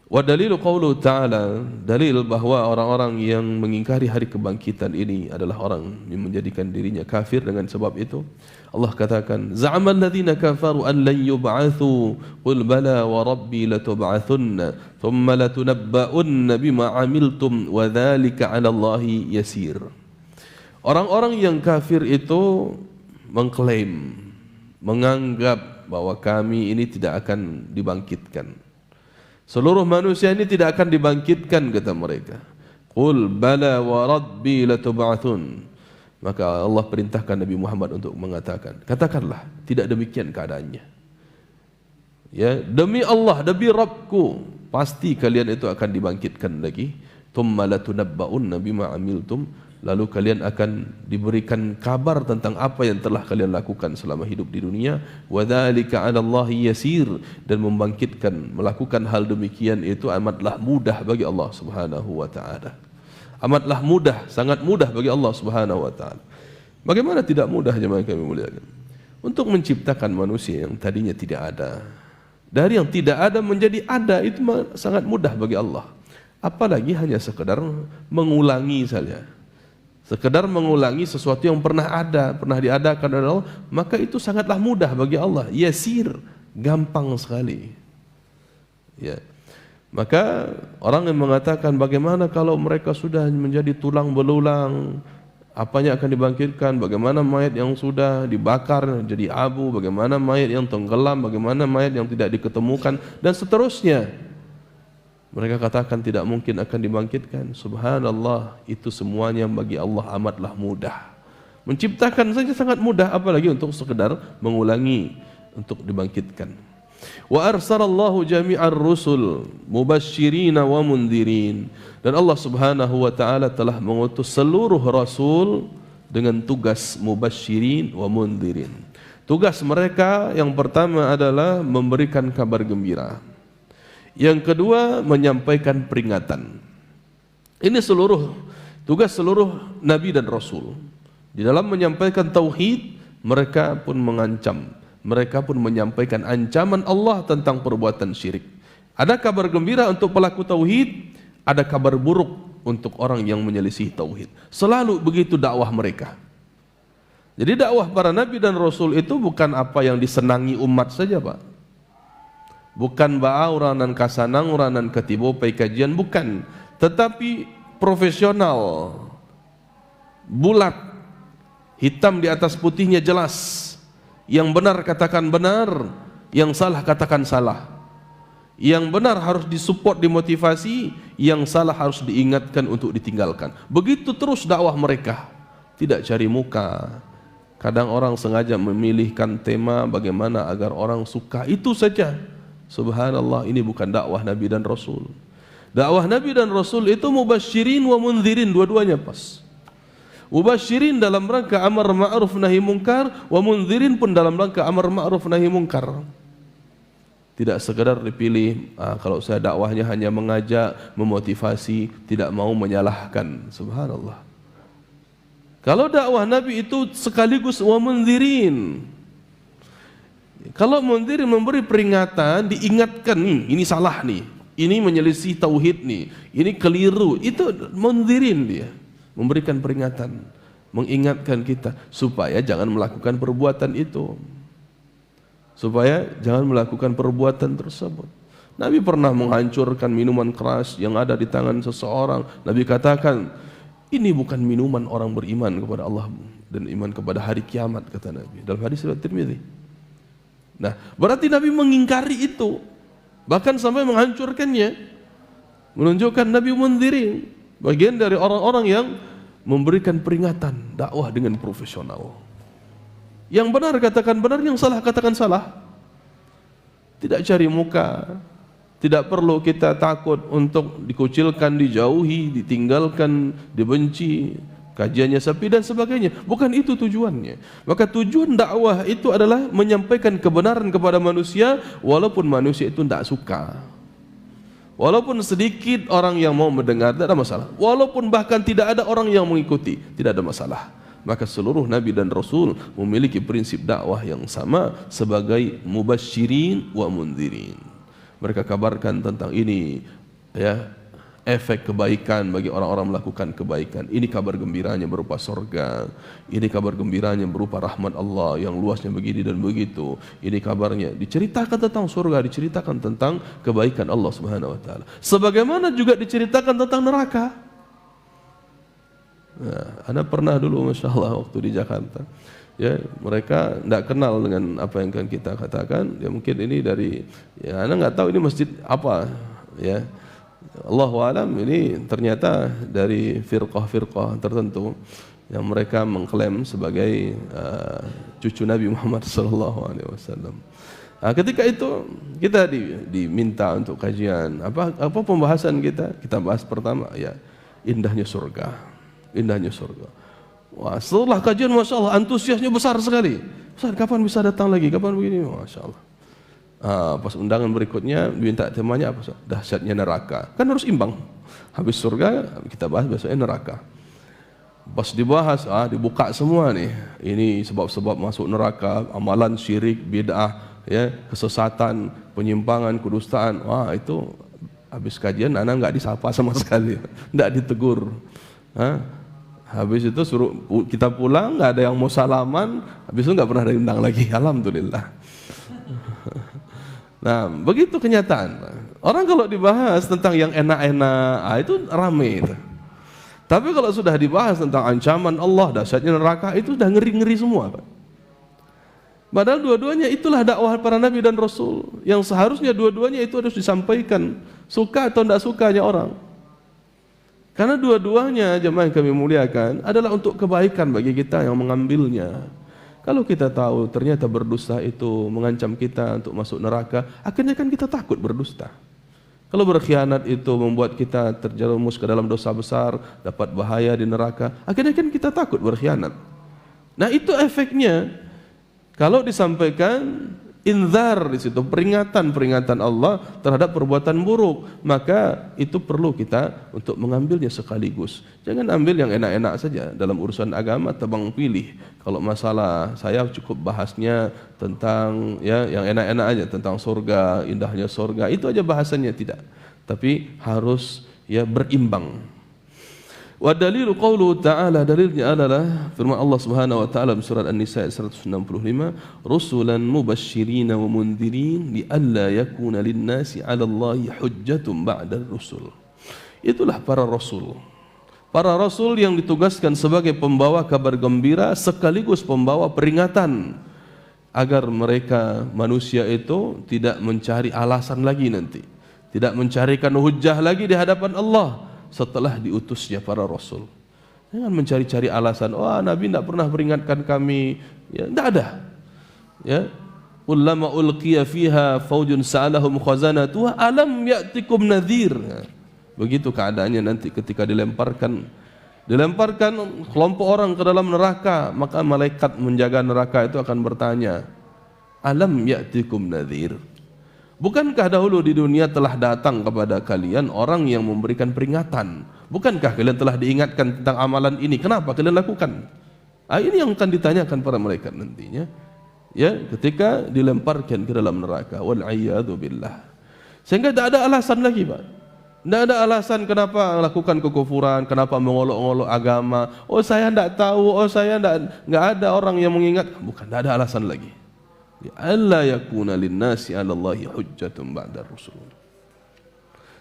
Wa dalilu qauluhu ta'ala, dalil bahwa orang-orang yang mengingkari hari kebangkitan ini adalah orang yang menjadikan dirinya kafir dengan sebab itu. Allah katakan, za'amal ladzina kafaru an lan yub'atsu qul bala wa rabbi latub'atsunna thumma latunabba'unna bima 'amiltum wa dzalika 'ala Allahi yasir. Orang-orang yang kafir itu mengklaim, menganggap bahwa kami ini tidak akan dibangkitkan. Seluruh manusia ini tidak akan dibangkitkan, kata mereka. Qul bala wa rabbi latub'atsun. Maka Allah perintahkan Nabi Muhammad untuk mengatakan, katakanlah tidak demikian keadaannya. Ya, demi Allah, demi Rabbku, pasti kalian itu akan dibangkitkan lagi. Tsumma latunabba'unna bima 'amiltum. Lalu kalian akan diberikan kabar tentang apa yang telah kalian lakukan selama hidup di dunia. Wa dzalika 'ala Allahi yasir, dan membangkitkan, melakukan hal demikian itu amatlah mudah bagi Allah Subhanahu wa taala. Amatlah mudah, sangat mudah bagi Allah Subhanahu wa taala. Bagaimana tidak mudah, jemaah kami muliakan? Untuk menciptakan manusia yang tadinya tidak ada, dari yang tidak ada menjadi ada, itu sangat mudah bagi Allah. Apalagi hanya sekedar mengulangi saja. Sekedar mengulangi sesuatu yang pernah ada, pernah diadakan oleh Allah, maka itu sangatlah mudah bagi Allah. Yasir, gampang sekali. Ya. Maka orang yang mengatakan bagaimana kalau mereka sudah menjadi tulang belulang, apanya akan dibangkitkan, bagaimana mayat yang sudah dibakar jadi abu, bagaimana mayat yang tenggelam, bagaimana mayat yang tidak diketemukan, dan seterusnya. Mereka katakan tidak mungkin akan dibangkitkan. Subhanallah, itu semuanya bagi Allah amatlah mudah. Menciptakan saja sangat mudah, apalagi untuk sekedar mengulangi untuk dibangkitkan. Wa arsalallahu jami'ar rusul mubasysyirin wa mundhirin. Dan Allah Subhanahu wa taala telah mengutus seluruh rasul dengan tugas mubasysyirin wa mundhirin. Tugas mereka yang pertama adalah memberikan kabar gembira. Yang kedua menyampaikan peringatan. Ini tugas seluruh nabi dan rasul. Di dalam menyampaikan tauhid, mereka pun mengancam, mereka pun menyampaikan ancaman Allah tentang perbuatan syirik. Ada kabar gembira untuk pelaku tauhid, ada kabar buruk untuk orang yang menyelisih tauhid. Selalu begitu dakwah mereka. Jadi dakwah para nabi dan rasul itu bukan apa yang disenangi umat saja, Pak. Bukan uranan kasanang, uranan ketibo, pai kajian, bukan. Tetapi profesional, bulat, hitam di atas putihnya jelas. Yang benar katakan benar, yang salah katakan salah. Yang benar harus disupport, dimotivasi, yang salah harus diingatkan untuk ditinggalkan. Begitu terus dakwah mereka, tidak cari muka. Kadang orang sengaja memilihkan tema bagaimana agar orang suka, itu saja. Subhanallah, ini bukan dakwah Nabi dan Rasul. Dakwah Nabi dan Rasul itu mubasyirin wa mundhirin, dua-duanya pas. Mubasyirin dalam rangka amar ma'ruf nahi mungkar, wa mundhirin pun dalam rangka amar ma'ruf nahi mungkar. Tidak sekedar dipilih, kalau saya dakwahnya hanya mengajak, memotivasi, tidak mau menyalahkan. Subhanallah. Kalau dakwah Nabi itu sekaligus wa mundhirin. Kalau mundhirin memberi peringatan, diingatkan nih, ini salah nih, ini menyelisih tauhid nih, ini keliru, itu mundhirin dia. Memberikan peringatan, mengingatkan kita supaya jangan melakukan perbuatan itu, supaya jangan melakukan perbuatan tersebut. Nabi pernah menghancurkan minuman keras yang ada di tangan seseorang. Nabi katakan, ini bukan minuman orang beriman kepada Allah dan iman kepada hari kiamat, kata Nabi dalam hadis riwayat Tirmidzi. Nah, berarti Nabi mengingkari itu, bahkan sampai menghancurkannya, menunjukkan Nabi mundhirin, bagian dari orang-orang yang memberikan peringatan, dakwah dengan profesional. Yang benar katakan benar, yang salah katakan salah. Tidak cari muka, tidak perlu kita takut untuk dikucilkan, dijauhi, ditinggalkan, dibenci, kajiannya sepi dan sebagainya. Bukan itu tujuannya. Maka tujuan dakwah itu adalah menyampaikan kebenaran kepada manusia, walaupun manusia itu tidak suka. Walaupun sedikit orang yang mau mendengar, tidak ada masalah. Walaupun bahkan tidak ada orang yang mengikuti, tidak ada masalah. Maka seluruh Nabi dan Rasul memiliki prinsip dakwah yang sama sebagai mubasyirin wa mundhirin. Mereka kabarkan tentang ini, ya, efek kebaikan bagi orang-orang melakukan kebaikan. Ini kabar gembiranya berupa surga. Ini kabar gembiranya berupa rahmat Allah yang luasnya begini dan begitu. Ini kabarnya diceritakan tentang surga, diceritakan tentang kebaikan Allah Subhanahu wa taala. Sebagaimana juga diceritakan tentang neraka. Nah, Anda pernah dulu Masya Allah waktu di Jakarta, ya, mereka tidak kenal dengan apa yang akan kita katakan. Ya mungkin ini dari, ya Anda nggak tahu ini masjid apa, ya. Allahu alam, ini ternyata dari firqah-firqah tertentu yang mereka mengklaim sebagai cucu Nabi Muhammad SAW. Nah, ketika itu kita diminta untuk kajian, apa pembahasan kita bahas pertama, ya, indahnya surga, indahnya surga. Wah, setelah kajian Masya Allah antusiasnya besar sekali. Ustaz, kapan bisa datang lagi? Kapan begini? Masya Allah. Pas undangan berikutnya diminta temanya apa? Dahsyatnya neraka. Kan harus imbang. Habis surga kita bahas besoknya neraka. Pas dibahas, dibuka semua nih. Ini sebab-sebab masuk neraka, amalan syirik, bid'ah, ya, kesesatan, penyimpangan, kedustaan. Wah, itu habis kajian anak nggak disapa sama sekali, nggak ditegur. Habis itu suruh kita pulang, nggak ada yang mau salaman. Habis itu nggak pernah diundang lagi. Alhamdulillah. Nah, begitu kenyataan. Orang kalau dibahas tentang yang enak-enak, itu rame itu. Tapi kalau sudah dibahas tentang ancaman Allah, dahsyatnya neraka, itu sudah ngeri-ngeri semua, Pak. Padahal dua-duanya itulah dakwah para nabi dan rasul, yang seharusnya dua-duanya itu harus disampaikan, suka atau tidak sukanya orang. Karena dua-duanya, jemaah yang kami muliakan, adalah untuk kebaikan bagi kita yang mengambilnya. Kalau kita tahu ternyata berdusta itu mengancam kita untuk masuk neraka, akhirnya kan kita takut berdusta. Kalau berkhianat itu membuat kita terjerumus ke dalam dosa besar, dapat bahaya di neraka, akhirnya kan kita takut berkhianat. Nah, itu efeknya. Kalau disampaikan inzar di situ, peringatan Allah terhadap perbuatan buruk, maka itu perlu kita untuk mengambilnya sekaligus. Jangan ambil yang enak-enak saja dalam urusan agama, tebang pilih. Kalau masalah saya cukup bahasnya tentang ya yang enak-enak aja, tentang surga, indahnya surga, itu aja bahasannya, tidak. Tapi harus ya berimbang. Wa dalilu qauluhu ta'ala, dalilnya adalah firman Allah Subhanahu wa taala dalam surat An-Nisa 165, rusulan mubashshirina wa mundhirin lialla yakuna lin-nasi 'ala Allahi hujjatun ba'da ar-rusul. Itulah para rasul. Para rasul yang ditugaskan sebagai pembawa kabar gembira sekaligus pembawa peringatan agar mereka manusia itu tidak mencari alasan lagi nanti, tidak mencarikan hujjah lagi di hadapan Allah setelah diutusnya para rasul. Jangan mencari-cari alasan, Nabi tidak pernah peringatkan kami. Ya, tidak ada. Ya, ulama ulqiya fiha faujun sa'alahum khazanatuha alam ya'tikum nadhir. Ya, begitu keadaannya nanti ketika dilemparkan kelompok orang ke dalam neraka, maka malaikat menjaga neraka itu akan bertanya, alam ya'tikum nadhir. Bukankah dahulu di dunia telah datang kepada kalian orang yang memberikan peringatan? Bukankah kalian telah diingatkan tentang amalan ini? Kenapa kalian lakukan? Ini yang akan ditanyakan para malaikat nantinya. Ya, ketika dilemparkan ke dalam neraka. Wal'iyadu billah. Sehingga tidak ada alasan lagi, Pak. Tidak ada alasan kenapa lakukan kekufuran, kenapa mengolok-olok agama. Saya tidak tahu, saya tidak ada orang yang mengingat. Bukan, tidak ada alasan lagi. Alla yakuna linnasi 'ala Allahi hujjatun ba'da ar-rusul.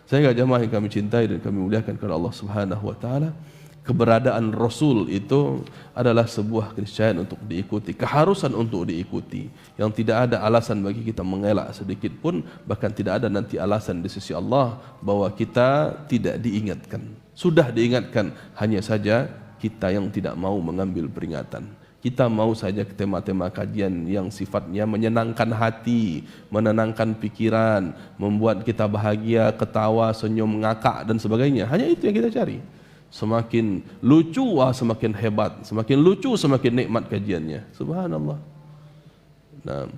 Sehingga jamaah yang kami cintai dan kami muliakan karena Allah Subhanahu wa taala, keberadaan rasul itu adalah sebuah keniscayaan untuk diikuti, keharusan untuk diikuti, yang tidak ada alasan bagi kita mengelak sedikit pun, bahkan tidak ada nanti alasan di sisi Allah bahwa kita tidak diingatkan. Sudah diingatkan, hanya saja kita yang tidak mau mengambil peringatan. Kita mau saja ke tema-tema kajian yang sifatnya menyenangkan hati, menenangkan pikiran, membuat kita bahagia, ketawa, senyum, ngakak dan sebagainya. Hanya itu yang kita cari. Semakin lucu, semakin hebat. Semakin lucu, semakin nikmat kajiannya. Subhanallah. Nah,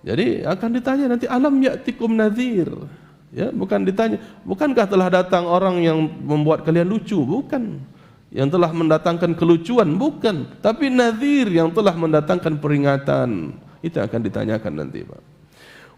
jadi akan ditanya nanti, alam ya'tikum nadhir. Ya, bukan ditanya, bukankah telah datang orang yang membuat kalian lucu? Bukan. Yang telah mendatangkan kelucuan, bukan, tapi nadhir yang telah mendatangkan peringatan. Itu akan ditanyakan nanti, Pak.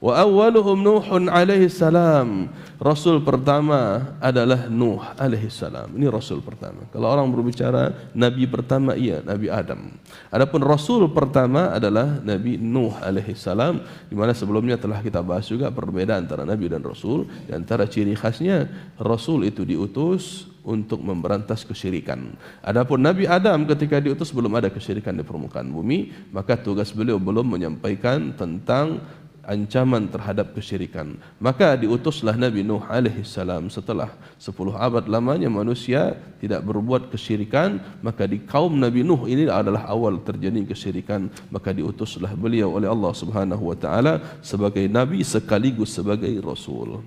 Wa awwaluhum Nuhun alaihi salam. Rasul pertama adalah Nuh alaihi salam. Ini rasul pertama. Kalau orang berbicara nabi pertama, iya, Nabi Adam. Adapun rasul pertama adalah Nabi Nuh alaihi salam, di mana sebelumnya telah kita bahas juga perbedaan antara nabi dan rasul. Di antara ciri khasnya, rasul itu diutus untuk memberantas kesyirikan. Adapun Nabi Adam ketika diutus belum ada kesyirikan di permukaan bumi, maka tugas beliau belum menyampaikan tentang ancaman terhadap kesyirikan. Maka diutuslah Nabi Nuh alaihi salam setelah 10 abad lamanya manusia tidak berbuat kesyirikan, maka di kaum Nabi Nuh ini adalah awal terjadi kesyirikan, maka diutuslah beliau oleh Allah Subhanahu wa taala sebagai nabi sekaligus sebagai rasul.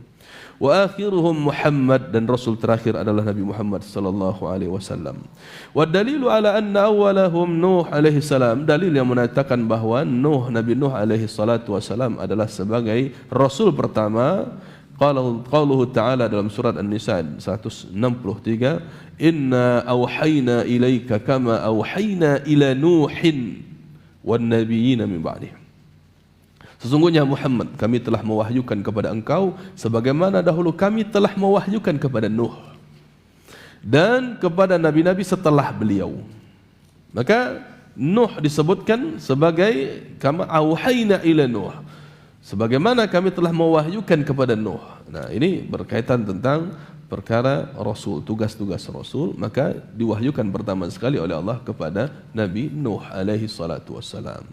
Wa akhiruhum Muhammad, dan rasul terakhir adalah Nabi Muhammad sallallahu alaihi wasallam. Wa dalilu ala anna awwalahum Nuh alaihi salam, dalil yang menyatakan bahwa Nabi Nuh alaihi salatu wasalam adalah sebagai rasul pertama. Qauluhu ta'ala dalam surat An-Nisa 163, inna awhayna ilaika kama awhayna ila Nuhin wan nabiyina min ba'dih. Sesungguhnya Muhammad, kami telah mewahyukan kepada engkau sebagaimana dahulu kami telah mewahyukan kepada Nuh dan kepada nabi-nabi setelah beliau. Maka Nuh disebutkan sebagai kama auhayna ila Nuh, sebagaimana kami telah mewahyukan kepada Nuh. Nah, ini berkaitan tentang perkara rasul, tugas-tugas rasul, maka diwahyukan pertama sekali oleh Allah kepada Nabi Nuh alaihi salatu wassalam.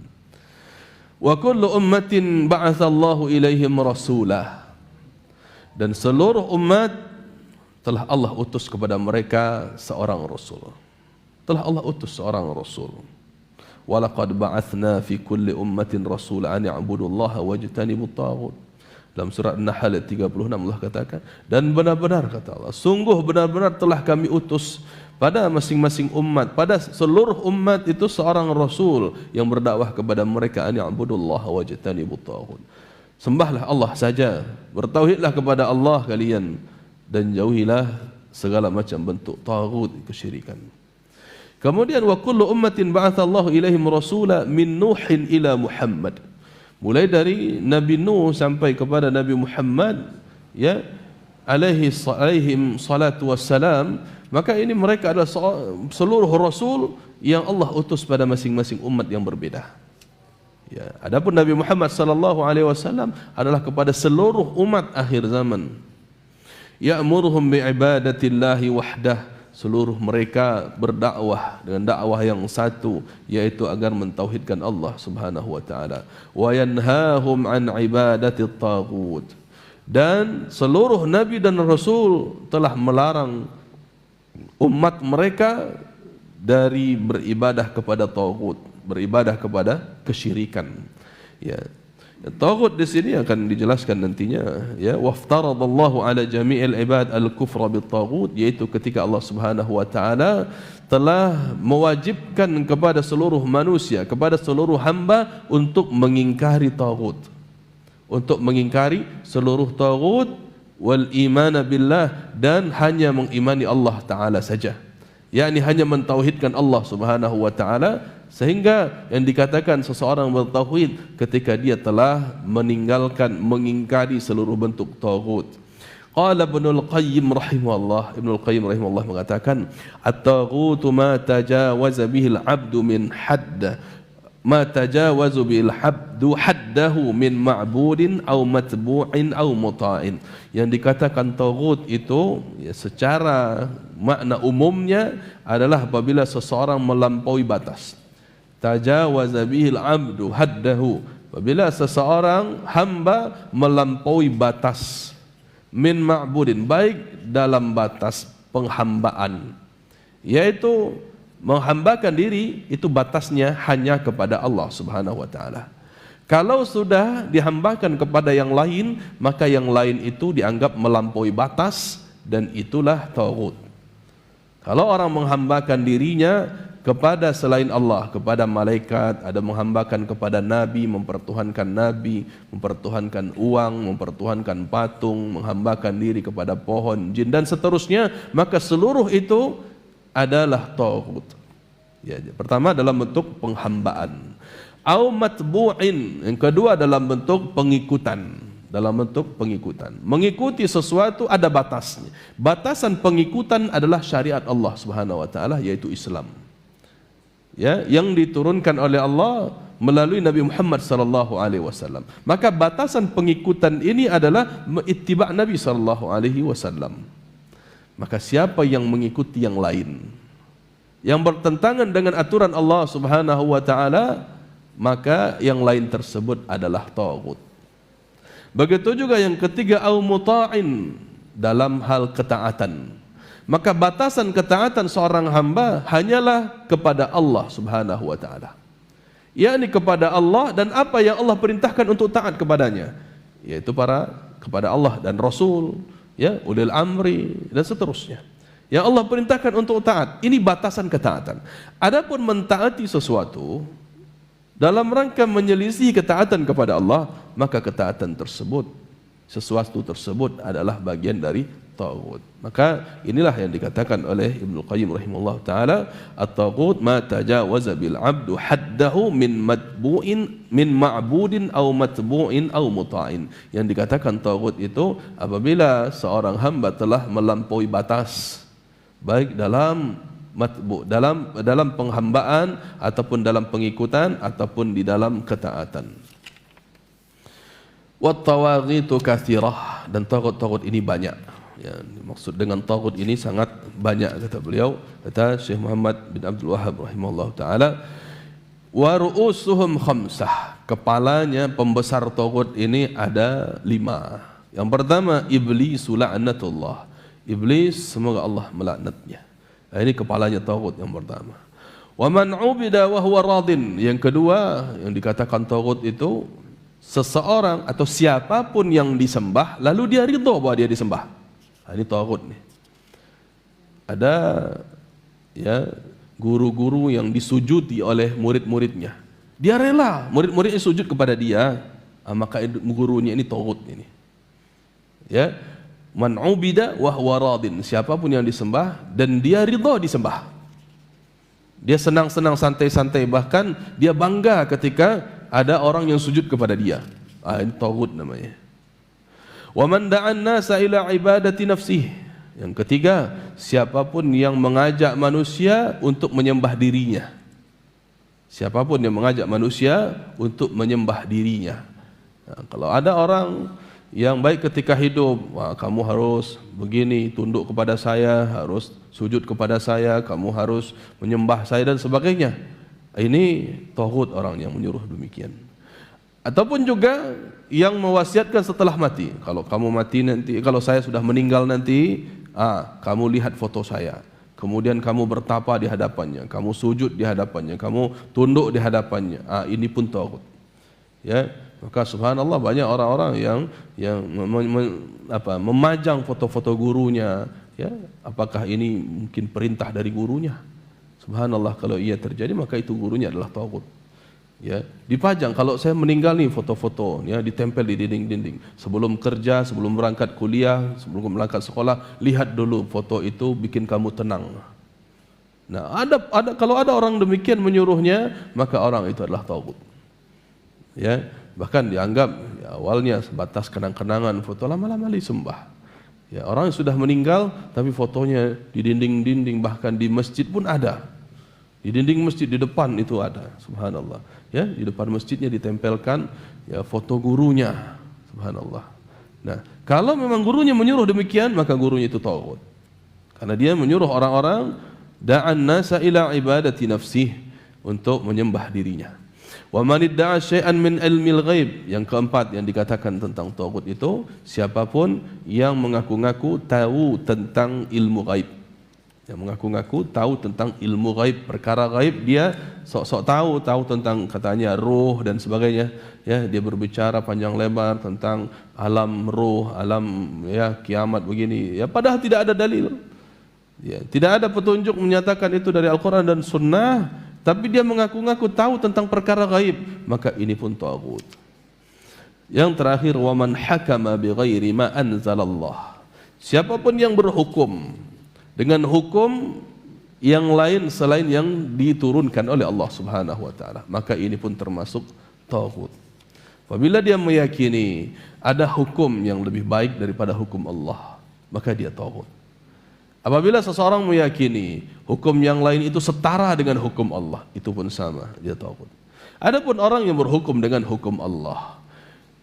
Wa kullu ummatin ba'athallahu ilaihim rasulah, dan seluruh umat telah Allah utus kepada mereka seorang rasul. Telah Allah utus seorang rasul. walaqad ba'atsna fi kulli ummatin rasula an ya'budullaha wajtanibut taghut. Dalam surah An-Nahl ayat 36 Allah katakan, dan benar-benar kata Allah, sungguh benar-benar telah kami utus pada masing-masing umat, pada seluruh umat itu seorang rasul yang berdakwah kepada mereka an ya'budullaha wajtanibut taghut. Sembahlah Allah saja, bertauhidlah kepada Allah kalian, dan jauhilah segala macam bentuk taghut, kesyirikan. Kemudian wa kullu ummatin ba'atsallahu ilaihim rasula min Nuhin ila Muhammad. Mulai dari Nabi Nuh sampai kepada Nabi Muhammad, ya, alaihim salatu wassalam, maka ini mereka adalah seluruh rasul yang Allah utus pada masing-masing umat yang berbeda. Ya, adapun Nabi Muhammad sallallahu alaihi wasallam adalah kepada seluruh umat akhir zaman. Ya'muruhum bi'ibadatillahi wahdah, seluruh mereka berdakwah dengan dakwah yang satu, yaitu agar mentauhidkan Allah Subhanahu wa taala. Wa yanhahum an ibadatit taghut, dan seluruh nabi dan rasul telah melarang umat mereka dari beribadah kepada taghut, beribadah kepada kesyirikan. Ya. Taghut di sini akan dijelaskan nantinya, ya, waftaradallahu ala jami'il ibad al-kufra bit-taghut, yaitu ketika Allah Subhanahu wa taala telah mewajibkan kepada seluruh manusia, kepada seluruh hamba untuk mengingkari taghut, untuk mengingkari seluruh taghut, wal imana billah, dan hanya mengimani Allah taala saja, yakni hanya mentauhidkan Allah Subhanahu wa taala. Sehingga yang dikatakan seseorang bertauhid ketika dia telah meninggalkan, mengingkari seluruh bentuk taghut. Qala Ibnul Qayyim rahimahullah, Ibnul Qayyim rahimahullah mengatakan, at-taghutu ma tajawaza bihi al-'abdu min hadd, ma tajawazu bil habdu haddahu min ma'budin aw matbu'in aw muta'in. Yang dikatakan taghut itu, ya, secara makna umumnya adalah apabila seseorang melampaui batas. Tajawaza bihil abdu haddahu, apabila seseorang hamba melampaui batas, min ma'budin, baik dalam batas penghambaan, yaitu menghambakan diri, itu batasnya hanya kepada Allah Subhanahu wa taala. Kalau sudah dihambakan kepada yang lain, maka yang lain itu dianggap melampaui batas, dan itulah taghut. Kalau orang menghambakan dirinya kepada selain Allah, kepada malaikat, ada menghambakan kepada nabi, mempertuhankan uang, mempertuhankan patung, menghambakan diri kepada pohon, jin, dan seterusnya, maka seluruh itu adalah taghut. Ya, pertama dalam bentuk penghambaan. Au matbu'in, yang kedua dalam bentuk pengikutan. Dalam bentuk pengikutan, mengikuti sesuatu ada batasnya. Batasan pengikutan adalah syariat Allah Subhanahu wa taala, yaitu Islam, ya, yang diturunkan oleh Allah melalui Nabi Muhammad sallallahu alaihi wasallam. Maka batasan pengikutan ini adalah ittiba' Nabi sallallahu alaihi wasallam. Maka siapa yang mengikuti yang lain yang bertentangan dengan aturan Allah Subhanahu wa taala, maka yang lain tersebut adalah taghut. Begitu juga yang ketiga, au muta'in, dalam hal ketaatan. Maka batasan ketaatan seorang hamba hanyalah kepada Allah Subhanahu wa taala, yakni kepada Allah dan apa yang Allah perintahkan untuk taat kepadanya, yaitu kepada Allah dan Rasul, ya, ulil amri dan seterusnya. Yang Allah perintahkan untuk taat, ini batasan ketaatan. Adapun mentaati sesuatu dalam rangka menyelisih ketaatan kepada Allah, maka ketaatan tersebut, sesuatu tersebut adalah bagian dari taghut. Maka inilah yang dikatakan oleh Ibnu Qayyim rahimahullah taala, at-taghut ma tajawaza bil 'abdu haddahu min ma'budin aw matbu'in aw muta'in. Yang dikatakan taghut itu apabila seorang hamba telah melampaui batas, baik dalam dalam penghambaan ataupun dalam pengikutan ataupun di dalam ketaatan. Wat tawaghitu katsirah, dan taghut-taghut ini banyak. Ya, maksud dengan taghut ini sangat banyak, kata beliau, kata Syekh Muhammad bin Abdul Wahhab rahimahullah taala, wa ru'usuhum khamsah, kepalanya pembesar taghut ini ada 5. Yang pertama, iblis la'natullah, iblis semoga Allah melaknatnya. Ini kepalanya taghut yang pertama. Wa man 'ubida wa huwa radin. Yang kedua yang dikatakan taghut itu seseorang atau siapapun yang disembah lalu dia ridha bahwa dia disembah. Ini taghut nih. Ada ya guru-guru yang disujudi oleh murid-muridnya. Dia rela murid-muridnya sujud kepada dia, maka gurunya ini taghut ini. Ya, man 'ubida wa huwa radin, siapapun yang disembah dan dia ridha disembah. Dia senang-senang, santai-santai, bahkan dia bangga ketika ada orang yang sujud kepada dia. Ini taghut namanya. Wa man da'an nasa ila ibadati nafsihi. Yang ketiga, siapapun yang mengajak manusia untuk menyembah dirinya. Siapapun yang mengajak manusia untuk menyembah dirinya. Nah, kalau ada orang yang baik ketika hidup, wah, kamu harus begini, tunduk kepada saya, harus sujud kepada saya, kamu harus menyembah saya dan sebagainya. Ini taghut orang yang menyuruh demikian. Ataupun juga yang mewasiatkan setelah mati. Kalau kamu mati nanti, kalau saya sudah meninggal nanti, kamu lihat foto saya. Kemudian kamu bertapa di hadapannya, kamu sujud di hadapannya, kamu tunduk di hadapannya. Ini pun taghut. Ya, maka subhanallah banyak orang-orang yang memajang foto-foto gurunya. Ya, apakah ini mungkin perintah dari gurunya? Subhanallah, kalau ia terjadi maka itu gurunya adalah taghut. Ya, dipajang, kalau saya meninggal nih foto-foto, ya, ditempel di dinding-dinding. Sebelum kerja, sebelum berangkat kuliah, sebelum berangkat sekolah, lihat dulu foto itu, bikin kamu tenang. Nah, kalau ada orang demikian menyuruhnya, maka orang itu adalah taghut. Ya, bahkan dianggap ya, awalnya sebatas kenang-kenangan, foto lama-lama disembah. Ya, orang yang sudah meninggal tapi fotonya di dinding-dinding, bahkan di masjid pun ada. Di dinding masjid di depan itu ada, subhanallah. Ya, di depan masjidnya ditempelkan ya foto gurunya, subhanallah. Nah, kalau memang gurunya menyuruh demikian, maka gurunya itu taghut. Karena dia menyuruh orang-orang da'an nasa ila ibadati nafsih, untuk menyembah dirinya. Wa man idda'a syai'an min ilmil ghaib. Yang keempat yang dikatakan tentang taghut itu, siapapun yang mengaku-ngaku tahu tentang ilmu ghaib. Yang mengaku-ngaku tahu tentang ilmu ghaib, perkara ghaib, dia sok-sok tahu tentang katanya ruh dan sebagainya. Ya, dia berbicara panjang lebar tentang alam ruh, alam ya kiamat begini. Ya, padahal tidak ada dalil. Ya, tidak ada petunjuk menyatakan itu dari Al-Quran dan Sunnah, tapi dia mengaku-ngaku tahu tentang perkara ghaib, maka ini pun taghut. Yang terakhir, wa man hakama bighairi ma anzalallah. Siapapun yang berhukum dengan hukum yang lain selain yang diturunkan oleh Allah Subhanahu wa taala, maka ini pun termasuk taghut. Apabila dia meyakini ada hukum yang lebih baik daripada hukum Allah, maka dia taghut. Apabila seseorang meyakini hukum yang lain itu setara dengan hukum Allah, itu pun sama, dia taghut. Adapun orang yang berhukum dengan hukum Allah,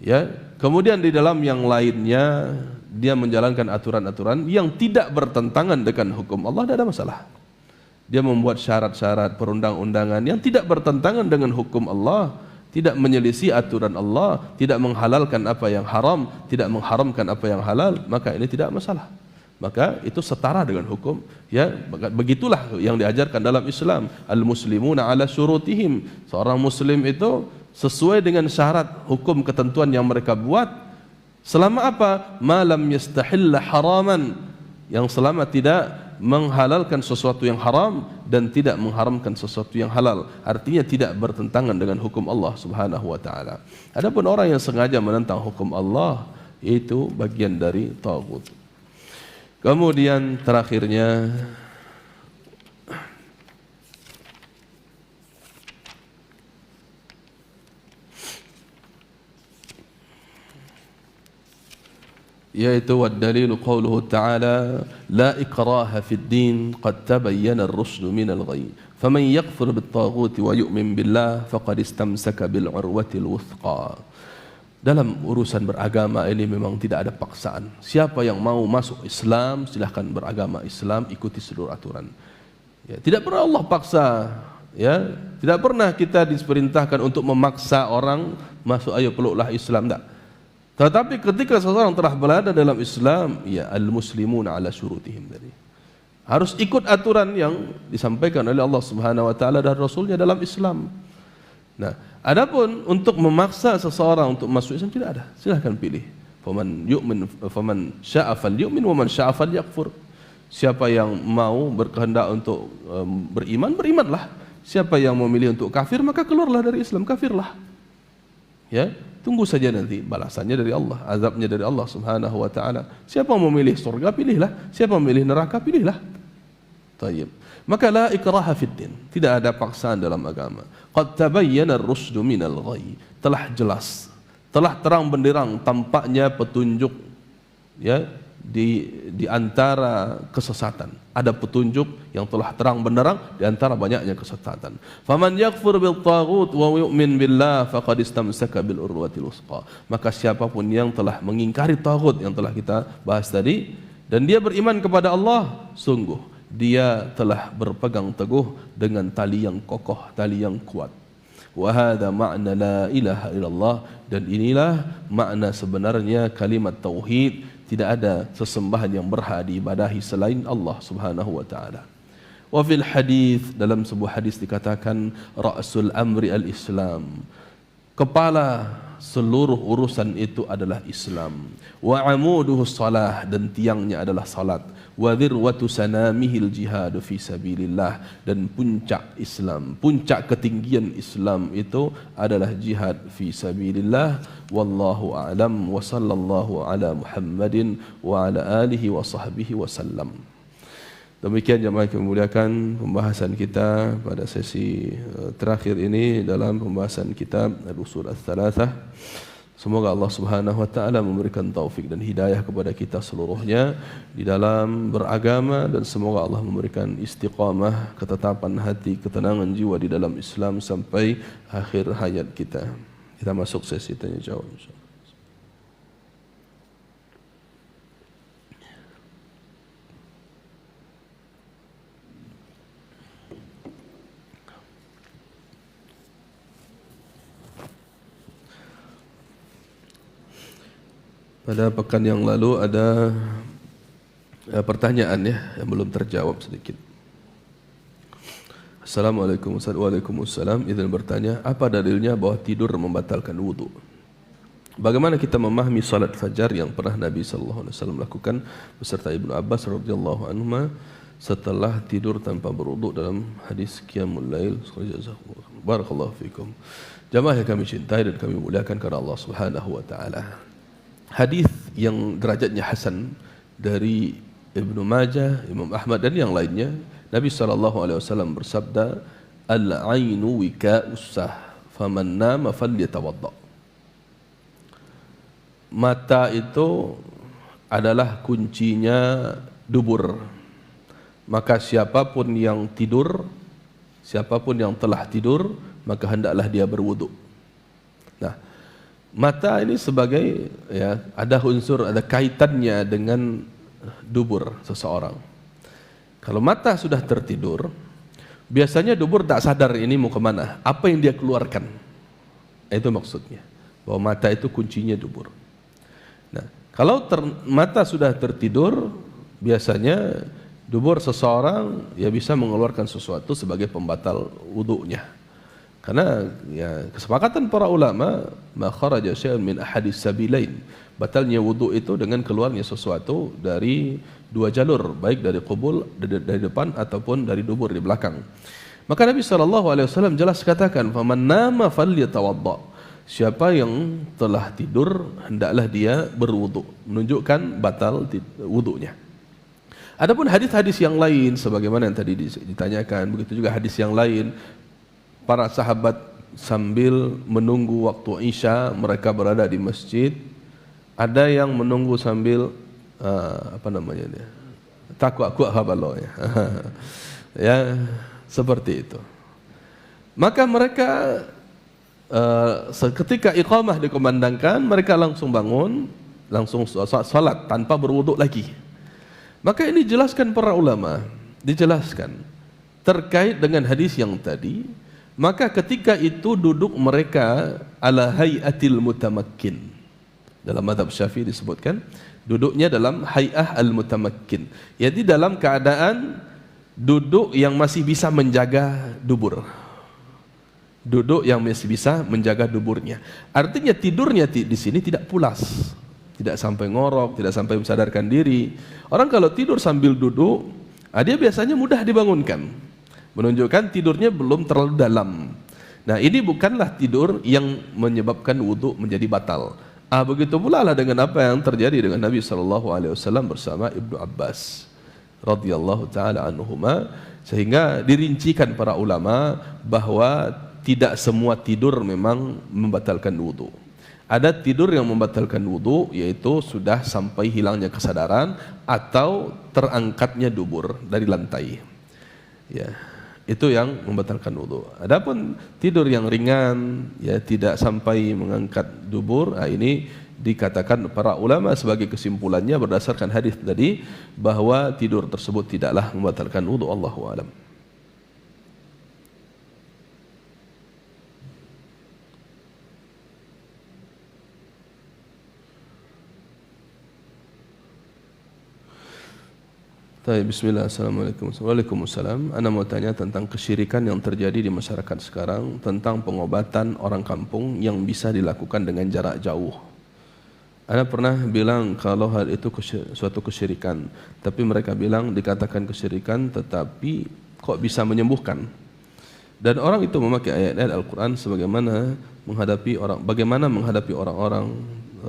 ya, kemudian di dalam yang lainnya dia menjalankan aturan-aturan yang tidak bertentangan dengan hukum Allah, tidak ada masalah. Dia membuat syarat-syarat perundang-undangan yang tidak bertentangan dengan hukum Allah, tidak menyelisih aturan Allah, tidak menghalalkan apa yang haram, tidak mengharamkan apa yang halal, maka ini tidak masalah. Maka itu setara dengan hukum. Ya, begitulah yang diajarkan dalam Islam. Al-muslimuna ala syurutihim. Seorang muslim itu sesuai dengan syarat hukum ketentuan yang mereka buat. Selama apa? Malam yastahilla haraman, yang selama tidak menghalalkan sesuatu yang haram dan tidak mengharamkan sesuatu yang halal. Artinya tidak bertentangan dengan hukum Allah Subhanahu wa taala. Adapun orang yang sengaja menentang hukum Allah, itu bagian dari taghut. Kemudian terakhirnya, yaitu wad-dalilu qauluhu ta'ala la ikraha fid din qad tabayyana ar-rusydu minal ghayy faman yakfur bit-taghuti wa yu'min billah faqad istamsaka bil 'urwatil wuthqa. Dalam urusan beragama ini memang tidak ada paksaan. Siapa yang mau masuk Islam, silahkan beragama Islam, ikuti seluruh aturan. Ya, tidak pernah Allah paksa. Ya, tidak pernah kita diperintahkan untuk memaksa orang masuk, ayo peluklah Islam, tidak. Tetapi ketika seseorang telah berada dalam Islam, ya al-muslimuna ala syurutihim tadi. harus ikut aturan yang disampaikan oleh Allah Subhanahu wa taala dan Rasulnya dalam Islam. Nah, adapun untuk memaksa seseorang untuk masuk Islam tidak ada. Silakan pilih. Faman syaa falyu'min wa man syaa falyakfur. Siapa yang mau berkehendak untuk beriman, berimanlah. Siapa yang memilih untuk kafir, maka keluarlah dari Islam, kafirlah. Ya, tunggu saja nanti balasannya dari Allah, azabnya dari Allah Subhanahu wa taala. Siapa yang memilih surga, pilihlah. Siapa yang memilih neraka, pilihlah. Tayyib. Maka la ikraha fid din, tidak ada paksaan dalam agama. Qad tabayyana ar-rusydu minal ghayy, telah jelas, telah terang benderang tampaknya petunjuk ya di antara kesesatan. Ada petunjuk yang telah terang benderang di antara banyaknya kesesatan. Faman yakfur bil taghut wa yu'min billah faqad istamsaka bil urwatil wuthqa. Maka siapapun yang telah mengingkari taghut yang telah kita bahas tadi dan dia beriman kepada Allah, sungguh dia telah berpegang teguh dengan tali yang kokoh, tali yang kuat. Wa hadza ma'na la ilaha illallah, dan inilah makna sebenarnya kalimat tauhid, tidak ada sesembahan yang berhak diibadahi selain Allah Subhanahu wa taala. Wa fil hadis, dalam sebuah hadis dikatakan ra'sul amri al-Islam, kepala seluruh urusan itu adalah Islam. Wa amuduhu shalah, dan tiangnya adalah salat. Wa dhirwatu sanamihil jihad fi sabilillah, dan puncak Islam, puncak ketinggian Islam itu adalah jihad fi sabilillah. Wallahu a'lam wa sallallahu ala Muhammadin wa ala alihi wa sahbihi wasallam. Demikian jemaah yang memuliakan pembahasan kita pada sesi terakhir ini dalam pembahasan kitab Al-Usul Ats-Tsalatsah. Semoga Allah Subhanahu wa taala memberikan taufik dan hidayah kepada kita seluruhnya di dalam beragama, dan semoga Allah memberikan istiqamah, ketetapan hati, ketenangan jiwa di dalam Islam sampai akhir hayat kita. Kita masuk sesi tanya jawab insyaallah. Pada pekan yang lalu ada pertanyaan ya yang belum terjawab sedikit. Assalamualaikum Ustaz. Waalaikumsalam. Izin bertanya, apa dalilnya bahwa tidur membatalkan wudu? Bagaimana kita memahami salat fajar yang pernah Nabi sallallahu alaihi wasallam lakukan beserta Ibnu Abbas radhiyallahu anhuma setelah tidur tanpa berwudu dalam hadis qiyamul lail? Barakallahu fikum. Jamaah yang kami cintai dan kami muliakan karena Allah Subhanahu wa taala. Hadis yang derajatnya hasan dari Ibnu Majah, Imam Ahmad dan yang lainnya, Nabi SAW bersabda, al-ainu wika'us sah, faman nama falyatawadda. Mata itu adalah kuncinya dubur. Maka siapapun yang tidur, siapapun yang telah tidur, maka hendaklah dia berwudu. Nah, mata ini sebagai ya, ada unsur, ada kaitannya dengan dubur seseorang. Kalau mata sudah tertidur, biasanya dubur tak sadar ini mau kemana, apa yang dia keluarkan. Itu maksudnya, bahwa mata itu kuncinya dubur. Nah, kalau mata sudah tertidur, biasanya dubur seseorang ya bisa mengeluarkan sesuatu sebagai pembatal wudunya. Karena ya, kesepakatan para ulama, ma kharaja syai'un min ahadis sabilain, batalnya wudu itu dengan keluarnya sesuatu dari dua jalur, baik dari qubul dari depan ataupun dari dubur di belakang. Maka Nabi SAW jelas katakan, faman nama falyatawadda, siapa yang telah tidur hendaklah dia berwudu, menunjukkan batal wudunya. Adapun hadis-hadis yang lain sebagaimana yang tadi ditanyakan, begitu juga hadis yang lain, para sahabat sambil menunggu waktu Isya mereka berada di masjid. Ada yang menunggu sambil takwa habalo ya. Ya, seperti itu. Maka mereka ketika iqamah dikumandangkan, mereka langsung bangun, langsung salat tanpa berwudu lagi. Maka ini dijelaskan para ulama, dijelaskan terkait dengan hadis yang tadi. Maka ketika itu duduk mereka ala hayatil mutamakkin, Dalam mazhab Syafi'i disebutkan duduknya dalam hay'ah al-mutamakkin, yaitu dalam keadaan duduk yang masih bisa menjaga dubur. Duduk yang masih bisa menjaga duburnya. Artinya tidurnya di sini tidak pulas, tidak sampai ngorok, tidak sampai mensadarkan diri. Orang kalau tidur sambil duduk, dia biasanya mudah dibangunkan, menunjukkan tidurnya belum terlalu dalam. Nah, ini bukanlah tidur yang menyebabkan wudu menjadi batal. Begitu pula lah dengan apa yang terjadi dengan Nabi SAW bersama Ibnu Abbas radhiyallahu taala anhuma, sehingga dirincikan para ulama bahwa tidak semua tidur memang membatalkan wudu. Ada tidur yang membatalkan wudu, yaitu sudah sampai hilangnya kesadaran atau terangkatnya dubur dari lantai. Ya, itu yang membatalkan wudu. Adapun tidur yang ringan, ya tidak sampai mengangkat dubur, ini dikatakan para ulama sebagai kesimpulannya berdasarkan hadis tadi bahwa tidur tersebut tidaklah membatalkan wudu. Allahu a'lam. Bismillah, assalamualaikum. Waalaikumsalam. Ana mau tanya tentang kesyirikan yang terjadi di masyarakat sekarang, tentang pengobatan orang kampung yang bisa dilakukan dengan jarak jauh. Ana pernah bilang kalau hal itu suatu kesyirikan, tapi mereka bilang dikatakan kesyirikan tetapi kok bisa menyembuhkan. Dan orang itu memakai ayat-ayat Al-Quran bagaimana menghadapi orang-orang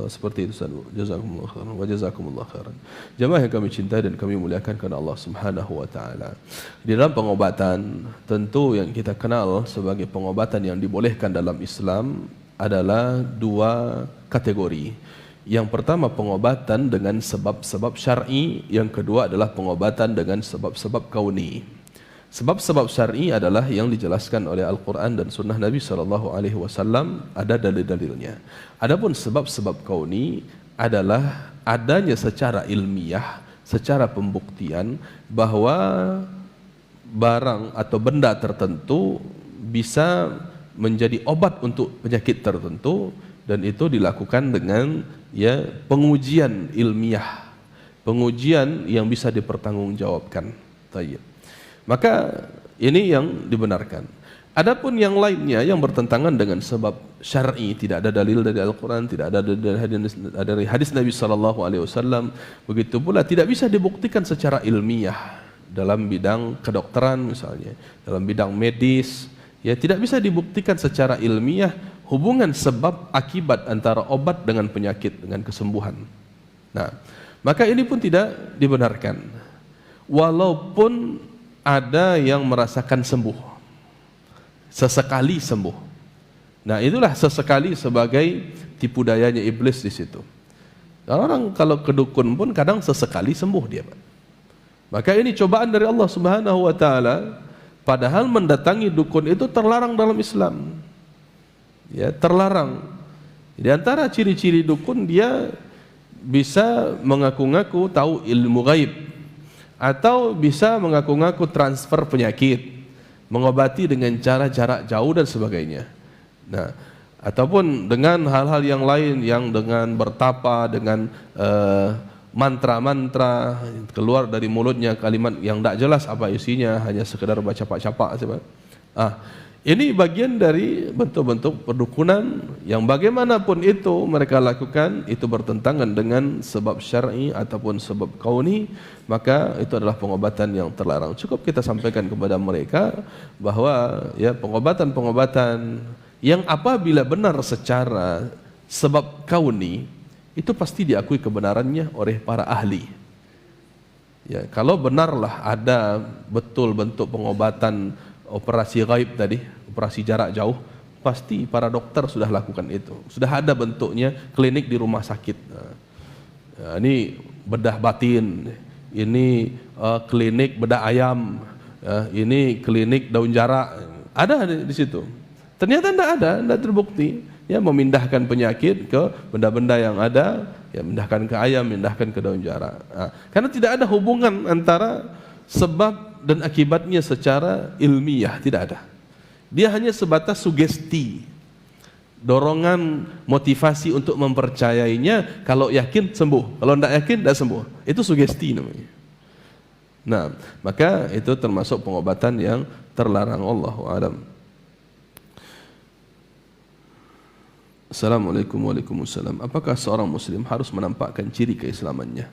seperti itu. Jazakumullah khairan wa jazakumullah khairan. Jamaah yang kami cintai dan kami muliakan karena Allah Subhanahu wa taala. Di dalam pengobatan, tentu yang kita kenal sebagai pengobatan yang dibolehkan dalam Islam adalah dua kategori. Yang pertama pengobatan dengan sebab-sebab syar'i, yang kedua adalah pengobatan dengan sebab-sebab kauni. Sebab-sebab syar'i adalah yang dijelaskan oleh Al-Quran dan Sunnah Nabi SAW, ada dalil-dalilnya. Adapun sebab-sebab kauni adalah adanya secara ilmiah, secara pembuktian bahwa barang atau benda tertentu bisa menjadi obat untuk penyakit tertentu, dan itu dilakukan dengan pengujian ilmiah, pengujian yang bisa dipertanggungjawabkan. Tayyib. Maka ini yang dibenarkan. Adapun yang lainnya yang bertentangan dengan sebab syar'i, tidak ada dalil dari Al-Quran, tidak ada dari hadis Nabi SAW, begitu pula tidak bisa dibuktikan secara ilmiah dalam bidang kedokteran misalnya, dalam bidang medis, tidak bisa dibuktikan secara ilmiah hubungan sebab akibat antara obat dengan penyakit, dengan kesembuhan. Nah, maka ini pun tidak dibenarkan. Walaupun ada yang merasakan sembuh, sesekali sembuh. Nah, itulah sesekali sebagai tipu dayanya iblis di situ. Orang kalau ke dukun pun kadang sesekali sembuh dia. Maka ini cobaan dari Allah Subhanahu wa taala, padahal mendatangi dukun itu terlarang dalam Islam. Terlarang. Di antara ciri-ciri dukun, dia bisa mengaku-ngaku tahu ilmu gaib, atau bisa mengaku-ngaku transfer penyakit, mengobati dengan cara jarak jauh dan sebagainya. Nah, ataupun dengan hal-hal yang lain yang dengan bertapa, dengan mantra-mantra, keluar dari mulutnya kalimat yang tidak jelas apa isinya, hanya sekedar baca capak-capak. Ini bagian dari bentuk-bentuk perdukunan yang bagaimanapun itu mereka lakukan, itu bertentangan dengan sebab syar'i ataupun sebab kauni, maka itu adalah pengobatan yang terlarang. Cukup kita sampaikan kepada mereka bahwa pengobatan-pengobatan yang apabila benar secara sebab kauni, itu pasti diakui kebenarannya oleh para ahli. Kalau benarlah ada betul bentuk pengobatan operasi gaib tadi, operasi jarak jauh, pasti para dokter sudah lakukan itu. Sudah ada bentuknya, klinik di rumah sakit. Ini bedah batin, ini klinik bedah ayam, ini klinik daun jarak, ada di situ. Ternyata tidak terbukti. Memindahkan penyakit ke benda-benda yang ada, memindahkan ke ayam, memindahkan ke daun jarak. Karena tidak ada hubungan antara sebab dan akibatnya secara ilmiah, tidak ada. Dia hanya sebatas sugesti. dorongan motivasi untuk mempercayainya. Kalau yakin sembuh, kalau tidak yakin tidak sembuh. Itu sugesti namanya. Nah, maka itu termasuk pengobatan yang terlarang. Allahu a'lam. Assalamualaikum warahmatullahi wabarakatuh. Apakah seorang muslim harus menampakkan ciri keislamannya,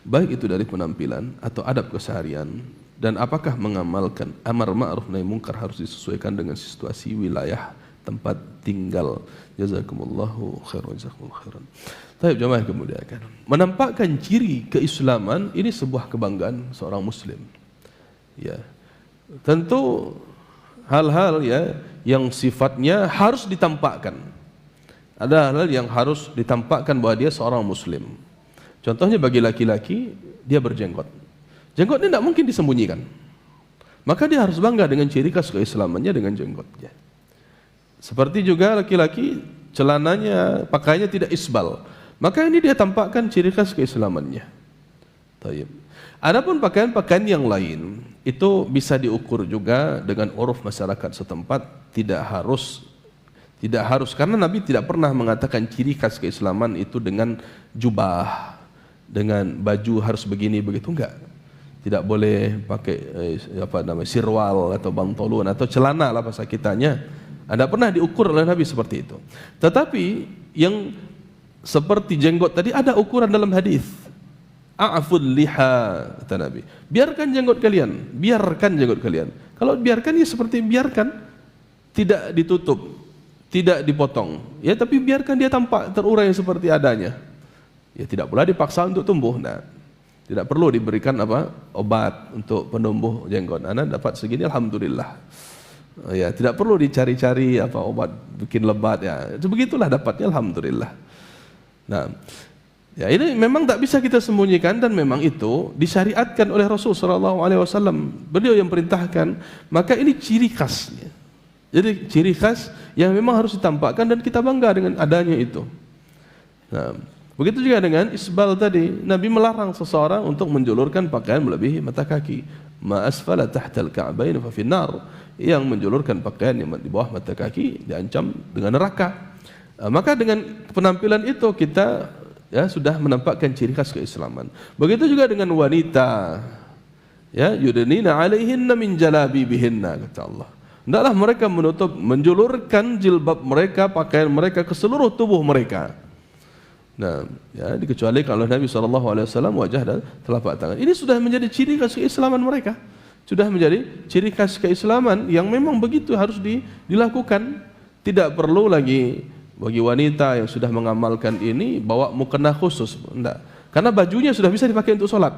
baik itu dari penampilan atau adab keseharian? Dan apakah mengamalkan amar ma'ruf nahi munkar harus disesuaikan dengan situasi wilayah tempat tinggal? Jazakumullahu khairan, jazakumullahu khairan. Baik, jemaah kemuliaan. Menampakkan ciri keislaman ini sebuah kebanggaan seorang muslim. Ya. Tentu hal-hal ya yang sifatnya harus ditampakkan. Ada hal yang harus ditampakkan bahwa dia seorang muslim. Contohnya bagi laki-laki, dia berjenggot. Jenggot ini tidak mungkin disembunyikan. Maka dia harus bangga dengan ciri khas keislamannya dengan jenggotnya. Seperti juga laki-laki, celananya, pakaiannya tidak isbal. Maka ini dia tampakkan ciri khas keislamannya. Taib. Adapun pakaian-pakaian yang lain, itu bisa diukur juga dengan uruf masyarakat setempat, tidak harus karena Nabi tidak pernah mengatakan ciri khas keislaman itu dengan jubah, dengan baju harus begini begitu, enggak. Tidak boleh pakai sirwal atau bantolun atau celana lah bahasa kitanya. Tidak pernah diukur oleh Nabi seperti itu. Tetapi yang seperti jenggot tadi ada ukuran dalam hadis. A'ful liha, kata Nabi. Biarkan jenggot kalian, biarkan jenggot kalian. Kalau biarkan ya seperti biarkan, tidak ditutup, tidak dipotong, ya, tapi biarkan dia tampak terurai seperti adanya. Ya, tidak pula dipaksa untuk tumbuh. Nah, tidak perlu diberikan obat untuk penumbuh jenggot. Anda dapat segini, alhamdulillah. Ya, tidak perlu dicari-cari obat bikin lebat, ya. Begitulah dapatnya, alhamdulillah. Nah, ya, ini memang tak bisa kita sembunyikan dan memang itu disyariatkan oleh Rasul sallallahu alaihi wasallam. Beliau yang perintahkan, maka ini ciri khasnya. Jadi ciri khas yang memang harus ditampakkan dan kita bangga dengan adanya itu. Nah, begitu juga dengan isbal tadi. Nabi melarang seseorang untuk menjulurkan pakaian melebihi mata kaki. Ma asfala tahtal ka'bain fa finnar. Yang menjulurkan pakaian yang di bawah mata kaki diancam dengan neraka. Maka dengan penampilan itu kita ya sudah menampakkan ciri khas keislaman. Begitu juga dengan wanita. Ya, yudnina 'alaihinna min jalabibihinna, kata Allah. Hendaklah mereka menjulurkan jilbab mereka, pakaian mereka ke seluruh tubuh mereka. Nah, ya, dikecualikan oleh Nabi SAW wajah dan telapak tangan. Ini sudah menjadi ciri khas keislaman mereka. Sudah menjadi ciri khas keislaman yang memang begitu harus dilakukan. Tidak perlu lagi bagi wanita yang sudah mengamalkan ini bawa mukena khusus. Tidak. Karena bajunya sudah bisa dipakai untuk sholat.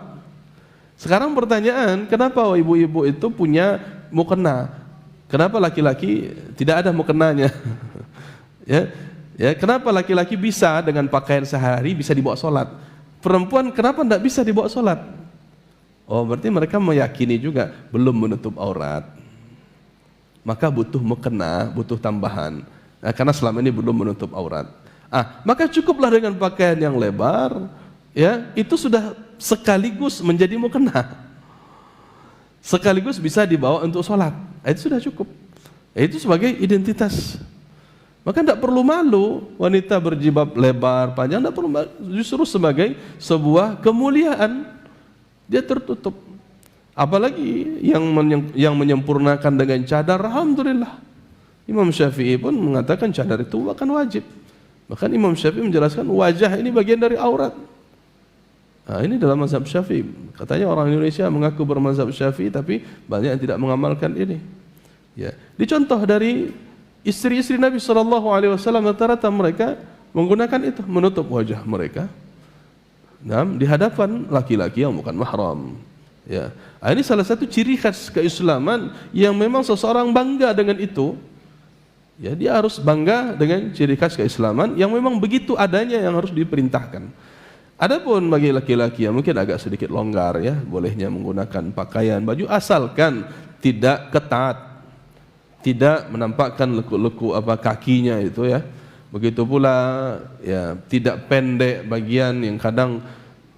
Sekarang pertanyaan, kenapa ibu-ibu itu punya mukena? Kenapa laki-laki tidak ada mukenanya? Ya, kenapa laki-laki bisa dengan pakaian sehari bisa dibawa sholat? Perempuan kenapa tidak bisa dibawa sholat? Oh, berarti mereka meyakini juga belum menutup aurat. Maka butuh mukena, butuh tambahan. Nah, karena selama ini belum menutup aurat. Maka cukuplah dengan pakaian yang lebar. Ya, itu sudah sekaligus menjadi mukena. Sekaligus bisa dibawa untuk sholat. Itu sudah cukup. Itu sebagai identitas. Maka tidak perlu malu wanita berjilbab lebar, panjang, tidak perlu malu. Justru sebagai sebuah kemuliaan. Dia tertutup. Apalagi yang menyempurnakan dengan cadar, alhamdulillah. Imam Syafi'i pun mengatakan cadar itu bukan wajib. Bahkan Imam Syafi'i menjelaskan wajah ini bagian dari aurat. Nah, ini dalam mazhab Syafi'i. Katanya orang Indonesia mengaku bermazhab Syafi'i tapi banyak yang tidak mengamalkan ini. Ya, dicontoh dari istri-istri Nabi SAW rata-rata mereka menggunakan itu menutup wajah mereka. Nah, di hadapan laki-laki yang bukan mahram. Ya, ini salah satu ciri khas keislaman yang memang seseorang bangga dengan itu. Ya, dia harus bangga dengan ciri khas keislaman yang memang begitu adanya yang harus diperintahkan. Adapun bagi laki-laki yang mungkin agak sedikit longgar, ya, bolehnya menggunakan pakaian baju asalkan tidak ketat, tidak menampakkan lekuk-lekuk kakinya itu, ya. Begitu pula ya tidak pendek bagian yang kadang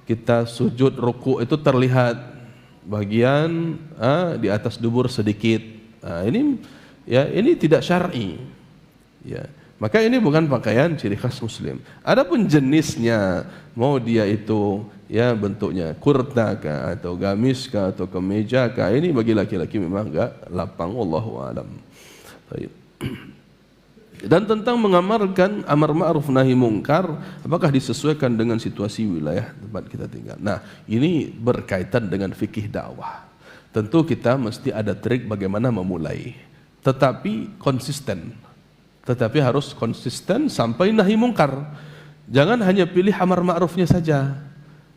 kita sujud ruku itu terlihat bagian di atas dubur sedikit. Ini ya ini tidak syar'i. Ya. Maka ini bukan pakaian ciri khas muslim. Adapun jenisnya, mau dia itu ya bentuknya kurta kah atau gamis kah atau kemeja kah, ini bagi laki-laki memang enggak lapang, wallahu alam. Baik. Dan tentang mengamalkan amar ma'ruf nahi mungkar, apakah disesuaikan dengan situasi wilayah tempat kita tinggal. Nah, ini berkaitan dengan fikih dakwah. Tentu kita mesti ada trik bagaimana memulai, tetapi konsisten. Tetapi harus konsisten sampai nahi mungkar. Jangan hanya pilih amar ma'rufnya saja.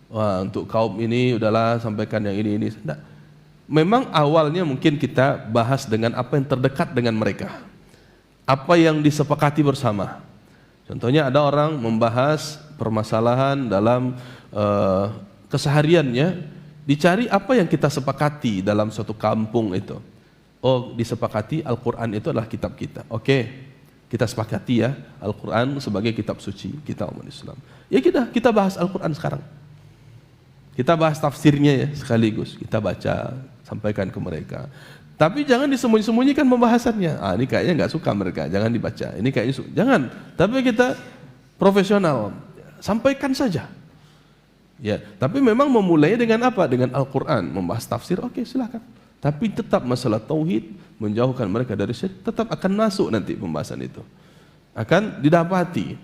Wah, untuk kaum ini udahlah sampaikan yang ini. Nah, memang awalnya mungkin kita bahas dengan apa yang terdekat dengan mereka. Apa yang disepakati bersama. Contohnya ada orang membahas permasalahan dalam kesehariannya, dicari apa yang kita sepakati dalam suatu kampung itu. Oh, disepakati Al-Quran itu adalah kitab kita. Oke. Kita sepakati ya, Al-Quran sebagai kitab suci kita umat Islam. Ya kita bahas Al-Quran sekarang. Kita bahas tafsirnya ya sekaligus. Kita baca, sampaikan ke mereka. Tapi jangan disembunyi-sembunyikan pembahasannya. Ini kayaknya nggak suka mereka, jangan dibaca. Ini kayaknya jangan. Tapi kita profesional, sampaikan saja. Ya, tapi memang memulai dengan apa? Dengan Al-Quran, membahas tafsir. Oke, silakan. Tapi tetap masalah tauhid, menjauhkan mereka dari syirik, tetap akan masuk nanti pembahasan itu. Akan didapati.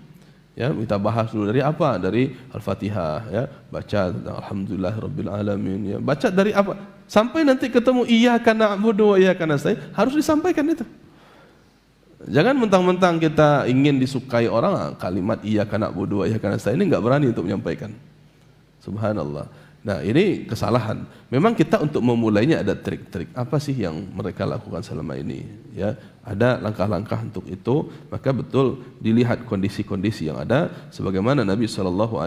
Ya, kita bahas dulu dari apa? Dari Al-Fatihah, ya. Baca tentang Alhamdulillahirabbil alamin, ya. Baca dari apa? Sampai nanti ketemu iyyaka na'budu wa iyyaka nasta'in, harus disampaikan itu. Jangan mentang-mentang kita ingin disukai orang, kalimat iyyaka na'budu wa iyyaka nasta'in ini enggak berani untuk menyampaikan. Subhanallah. Nah, ini kesalahan. Memang kita untuk memulainya ada trik-trik. Apa sih yang mereka lakukan selama ini? Ya, ada langkah-langkah untuk itu. Maka betul dilihat kondisi-kondisi yang ada. Sebagaimana Nabi SAW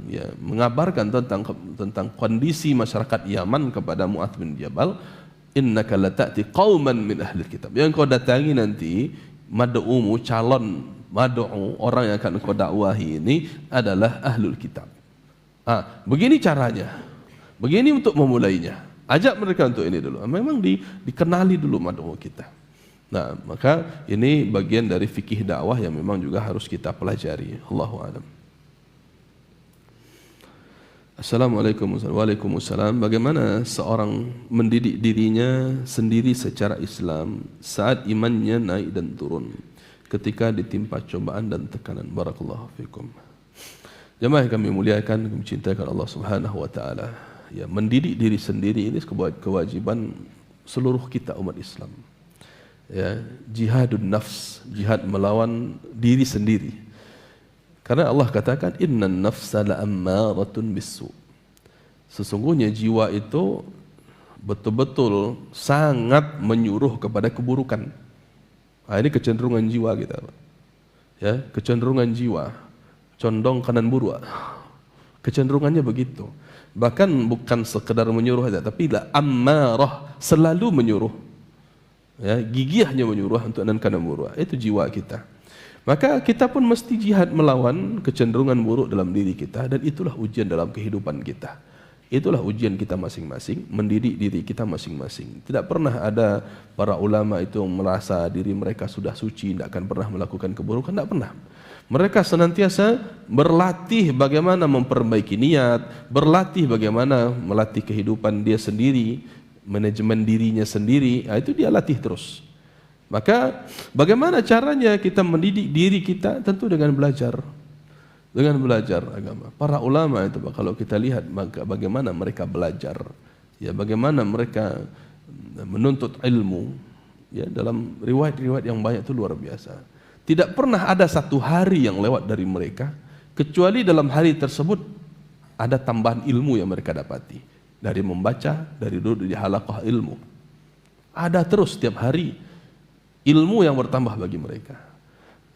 ya mengabarkan tentang kondisi masyarakat Yaman kepada Mu'adz bin Jabal. Innaka lata'ti qauman min ahli kitab. Yang kau datangi nanti mad'umu, calon mad'u, orang yang akan kau dakwahi ini adalah ahlul kitab. Begini caranya, begini untuk memulainya. Ajak mereka untuk ini dulu. Memang dikenali dulu mad'u kita. Nah, maka ini bagian dari fikih dakwah yang memang juga harus kita pelajari. Allahu a'lam. Assalamualaikum warahmatullahi wabarakatuh. Bagaimana seorang mendidik dirinya sendiri secara Islam saat imannya naik dan turun ketika ditimpa cobaan dan tekanan? Barakallahu fikum. Jemaah yang kami muliakan, kami cintakan Allah Subhanahu wa taala. Ya, mendidik diri sendiri ini kewajiban seluruh kita umat Islam. Ya, jihadun nafs, jihad melawan diri sendiri. Karena Allah katakan innan nafsa la'ammaratun bisu. Sesungguhnya jiwa itu betul-betul sangat menyuruh kepada keburukan. Ini kecenderungan jiwa kita. Ya, kecenderungan jiwa. Condong kanan buruk. Kecenderungannya begitu. Bahkan bukan sekedar menyuruh saja, tapi la ammarah, selalu menyuruh. Ya, gigihnya menyuruh untuk kanan buruk. Itu jiwa kita. Maka kita pun mesti jihad melawan kecenderungan buruk dalam diri kita, dan itulah ujian dalam kehidupan kita. Itulah ujian kita masing-masing, mendidik diri kita masing-masing. Tidak pernah ada para ulama itu merasa diri mereka sudah suci, tidak akan pernah melakukan keburukan, tidak pernah. Mereka senantiasa berlatih bagaimana memperbaiki niat, berlatih bagaimana melatih kehidupan dia sendiri, manajemen dirinya sendiri. Itu dia latih terus. Maka bagaimana caranya kita mendidik diri kita? Tentu dengan belajar. Dengan belajar agama. Para ulama itu kalau kita lihat bagaimana mereka belajar, ya bagaimana mereka menuntut ilmu, ya dalam riwayat-riwayat yang banyak itu luar biasa. Tidak pernah ada satu hari yang lewat dari mereka kecuali dalam hari tersebut ada tambahan ilmu yang mereka dapati dari membaca, dari duduk di halaqah ilmu. Ada terus setiap hari ilmu yang bertambah bagi mereka.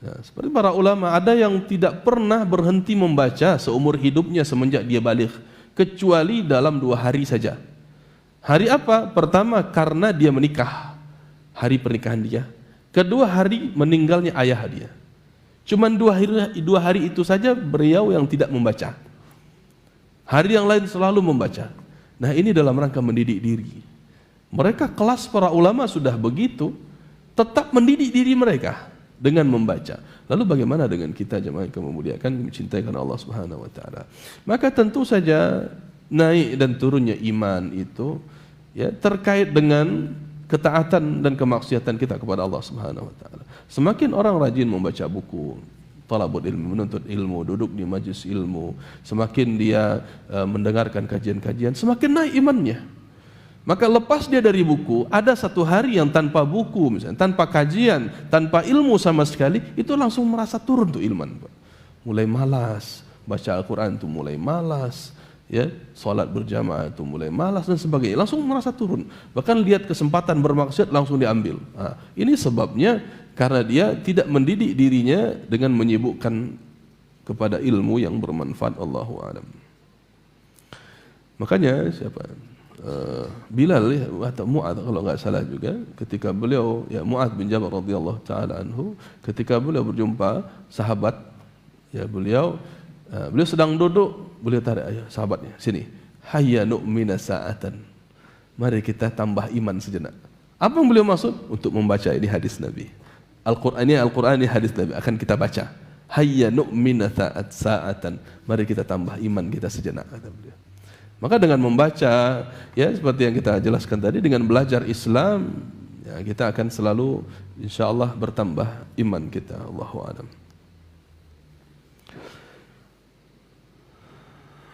Ya, seperti para ulama, ada yang tidak pernah berhenti membaca seumur hidupnya semenjak dia baligh kecuali dalam 2 hari saja. Hari apa? Pertama karena dia menikah, hari pernikahan dia. Kedua hari meninggalnya ayah dia. Cuman 2 hari itu saja beliau yang tidak membaca. Hari yang lain selalu membaca. Nah, ini dalam rangka mendidik diri. Mereka kelas para ulama sudah begitu, tetap mendidik diri mereka dengan membaca. Lalu bagaimana dengan kita jemaah yang memuliakan, mencintai karena Allah Subhanahu wa taala? Maka tentu saja naik dan turunnya iman itu ya terkait dengan ketaatan dan kemaksiatan kita kepada Allah Subhanahu wa taala. Semakin orang rajin membaca buku, talabul ilmu, menuntut ilmu, duduk di majlis ilmu, semakin dia mendengarkan kajian-kajian, semakin naik imannya. Maka lepas dia dari buku, ada satu hari yang tanpa buku misalnya, tanpa kajian, tanpa ilmu sama sekali, itu langsung merasa turun tuh iman. Mulai malas, baca Al-Quran itu mulai malas, ya, salat berjamaah itu mulai malas dan sebagainya, langsung merasa turun. Bahkan lihat kesempatan bermaksiat langsung diambil. Nah, ini sebabnya karena dia tidak mendidik dirinya dengan menyibukkan kepada ilmu yang bermanfaat. Allahu a'lam. Makanya siapa? Bilal ya, atau Mu'adz kalau enggak salah juga, ketika beliau ya Mu'adz bin Jabal radhiyallahu taala anhu, ketika beliau berjumpa sahabat, ya beliau sedang duduk, beliau tarik ayo sahabatnya, sini. Hayya nu'mina sa'atan. Mari kita tambah iman sejenak. Apa yang beliau maksud? Untuk membaca ini hadis Nabi. Al-Qur'an ini hadis Nabi akan kita baca. Hayya nu'mina sa'atan. Mari kita tambah iman kita sejenak, kata beliau. Maka dengan membaca, ya seperti yang kita jelaskan tadi, dengan belajar Islam, ya, kita akan selalu insyaallah bertambah iman kita. Allahu a'lam.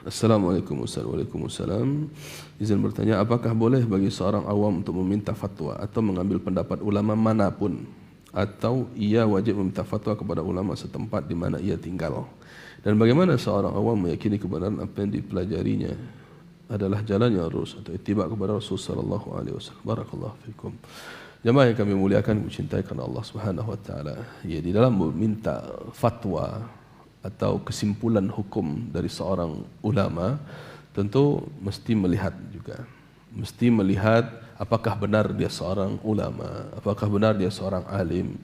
Assalamualaikum Waalaikumsalam. Izin bertanya, apakah boleh bagi seorang awam untuk meminta fatwa atau mengambil pendapat ulama manapun, atau ia wajib meminta fatwa kepada ulama setempat di mana ia tinggal? Dan bagaimana seorang awam meyakini kebenaran apa yang dipelajarinya adalah jalan yang lurus atau ittiba kepada Rasul sallallahu alaihi wasallam? Barakallahu fikum. Jemaah yang kami muliakan, mencintai karena Allah Subhanahu wa taala. Ya, di dalam meminta fatwa atau kesimpulan hukum dari seorang ulama, tentu mesti melihat juga. Mesti melihat apakah benar dia seorang ulama, apakah benar dia seorang alim.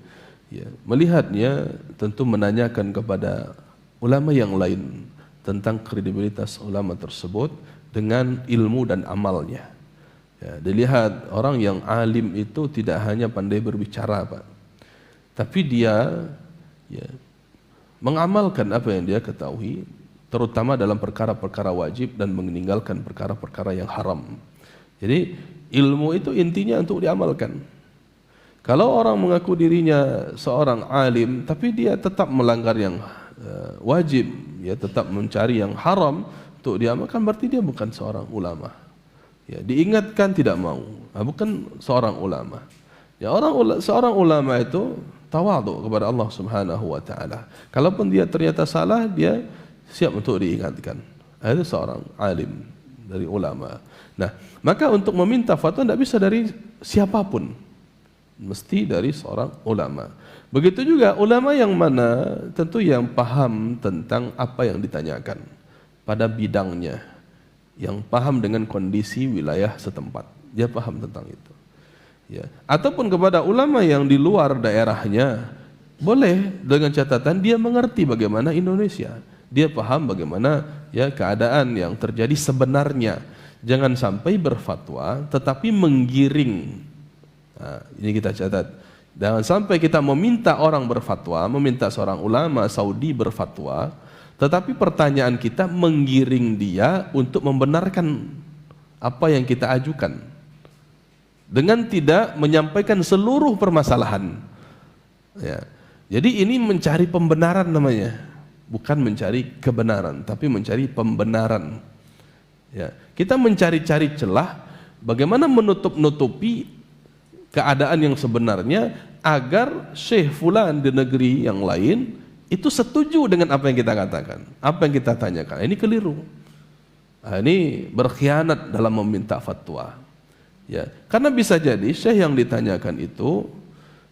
Ya, melihatnya tentu menanyakan kepada ulama yang lain tentang kredibilitas ulama tersebut dengan ilmu dan amalnya. Ya, dilihat orang yang alim itu tidak hanya pandai berbicara, Pak, tapi dia ya, mengamalkan apa yang dia ketahui, terutama dalam perkara-perkara wajib dan meninggalkan perkara-perkara yang haram. Jadi ilmu itu intinya untuk diamalkan. Kalau orang mengaku dirinya seorang alim, tapi dia tetap melanggar yang wajib, ya tetap mencari yang haram untuk diamalkan, berarti dia bukan seorang ulama. Ya, diingatkan tidak mau, bukan seorang ulama. Ya, seorang ulama itu tawadhu kepada Allah Subhanahu wa taala. Kalaupun dia ternyata salah, dia siap untuk diingatkan. Itu seorang alim dari ulama. Nah, maka untuk meminta fatwa tidak bisa dari siapapun, mesti dari seorang ulama. Begitu juga ulama yang mana, tentu yang paham tentang apa yang ditanyakan pada bidangnya, yang paham dengan kondisi wilayah setempat, dia paham tentang itu. Ya. Ataupun kepada ulama yang di luar daerahnya, boleh dengan catatan dia mengerti bagaimana Indonesia, dia paham bagaimana ya keadaan yang terjadi sebenarnya. Jangan sampai berfatwa tetapi menggiring. Nah, ini kita catat. Jangan sampai kita meminta orang berfatwa, meminta seorang ulama Saudi berfatwa, tetapi pertanyaan kita menggiring dia untuk membenarkan apa yang kita ajukan, dengan tidak menyampaikan seluruh permasalahan. Ya. Jadi ini mencari pembenaran namanya, bukan mencari kebenaran, tapi mencari pembenaran. Ya. Kita mencari-cari celah, bagaimana menutup-nutupi keadaan yang sebenarnya agar Syekh Fulan di negeri yang lain itu setuju dengan apa yang kita katakan, apa yang kita tanyakan. Ini keliru. Nah, ini berkhianat dalam meminta fatwa. Ya, karena bisa jadi syekh yang ditanyakan itu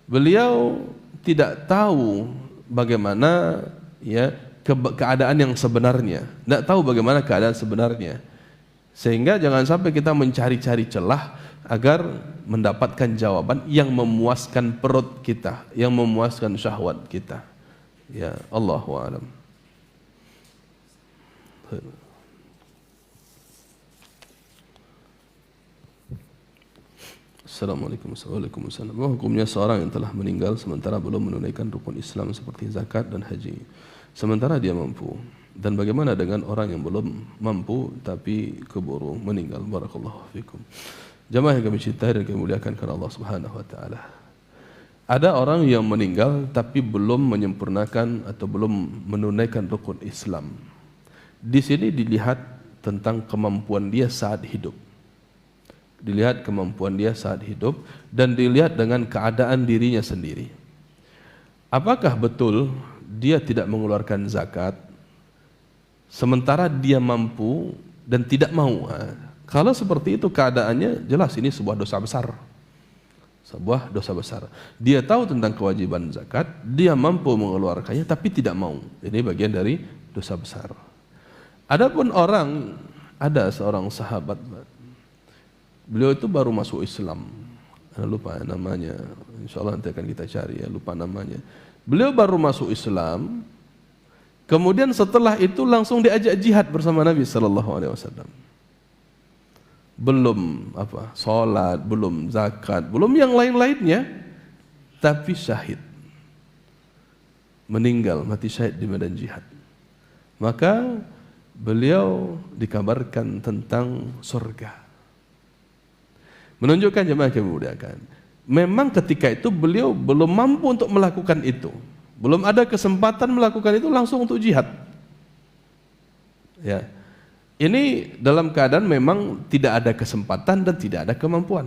beliau tidak tahu bagaimana ya keadaan yang sebenarnya, tidak tahu bagaimana keadaan sebenarnya. Sehingga jangan sampai kita mencari-cari celah agar mendapatkan jawaban yang memuaskan perut kita, yang memuaskan syahwat kita. Ya, Allahu a'lam. Assalamualaikum warahmatullahi wabarakatuh. Apa hukumnya seorang yang telah meninggal sementara belum menunaikan rukun Islam seperti zakat dan haji, sementara dia mampu? Dan bagaimana dengan orang yang belum mampu tapi keburu meninggal? Barakallahu fikum. Jamaah yang kami cintai dan kami muliakan karena Allah Subhanahu wa taala. Ada orang yang meninggal tapi belum menyempurnakan atau belum menunaikan rukun Islam. Di sini dilihat tentang kemampuan dia saat hidup. Dilihat kemampuan dia saat hidup dan dilihat dengan keadaan dirinya sendiri. Apakah betul dia tidak mengeluarkan zakat sementara dia mampu dan tidak mau? Kalau seperti itu keadaannya, jelas ini sebuah dosa besar. Sebuah dosa besar. Dia tahu tentang kewajiban zakat, dia mampu mengeluarkannya tapi tidak mau. Ini bagian dari dosa besar. Adapun orang, ada seorang sahabat, beliau itu baru masuk Islam, lupa namanya, insyaallah nanti akan kita cari ya, lupa namanya. Beliau baru masuk Islam, kemudian setelah itu langsung diajak jihad bersama Nabi sallallahu alaihi wasallam. Belum salat, belum zakat, belum yang lain-lainnya, tapi syahid, meninggal, mati syahid di medan jihad. Maka beliau dikabarkan tentang surga. Menunjukkan jemaah yang dimuliakan, memang ketika itu beliau belum mampu untuk melakukan itu, belum ada kesempatan melakukan itu, langsung untuk jihad. Ya, ini dalam keadaan memang tidak ada kesempatan dan tidak ada kemampuan.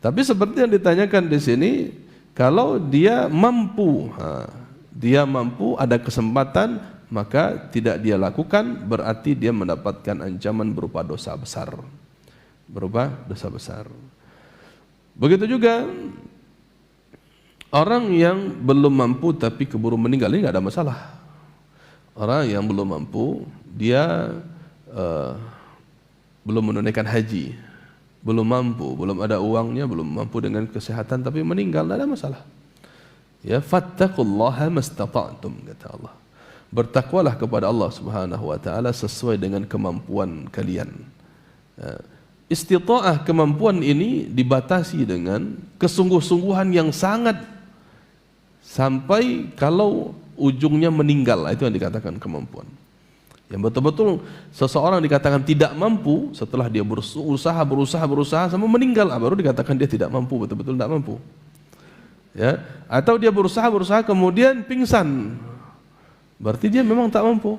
Tapi seperti yang ditanyakan di sini, kalau dia mampu, ada kesempatan, maka tidak dia lakukan, berarti dia mendapatkan ancaman berupa dosa besar. Begitu juga orang yang belum mampu tapi keburu meninggal, ini tidak ada masalah. Orang yang belum mampu, dia belum menunaikan haji, belum mampu, belum ada uangnya, belum mampu dengan kesehatan tapi meninggal, tidak ada masalah. Ya, fattaqullaha mastata'tum, kata Allah. Bertakwalah kepada Allah Subhanahu wa taala sesuai dengan kemampuan kalian. Istita'ah, kemampuan ini dibatasi dengan kesungguh-sungguhan yang sangat, sampai kalau ujungnya meninggal, itu yang dikatakan kemampuan. Yang betul-betul seseorang dikatakan tidak mampu setelah dia berusaha sampai meninggal, baru dikatakan dia tidak mampu, betul-betul tidak mampu. Ya, atau dia berusaha kemudian pingsan, berarti dia memang tak mampu.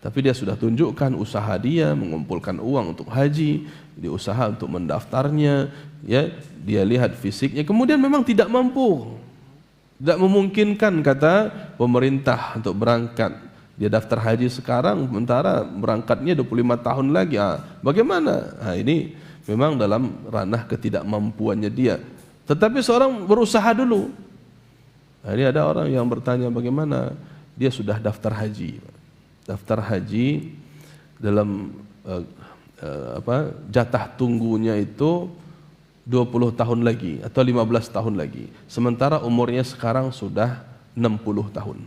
Tapi dia sudah tunjukkan usaha dia mengumpulkan uang untuk haji, dia usaha untuk mendaftarnya, ya, dia lihat fisiknya, kemudian memang tidak mampu, tidak memungkinkan kata pemerintah untuk berangkat. Dia daftar haji sekarang, sementara berangkatnya 25 tahun lagi. Bagaimana? Ini memang dalam ranah ketidakmampuannya dia. Tetapi seorang berusaha dulu. Ini ada orang yang bertanya bagaimana? Dia sudah daftar haji. Daftar haji dalam jatah tunggunya itu 20 tahun lagi atau 15 tahun lagi. Sementara umurnya sekarang sudah 60 tahun.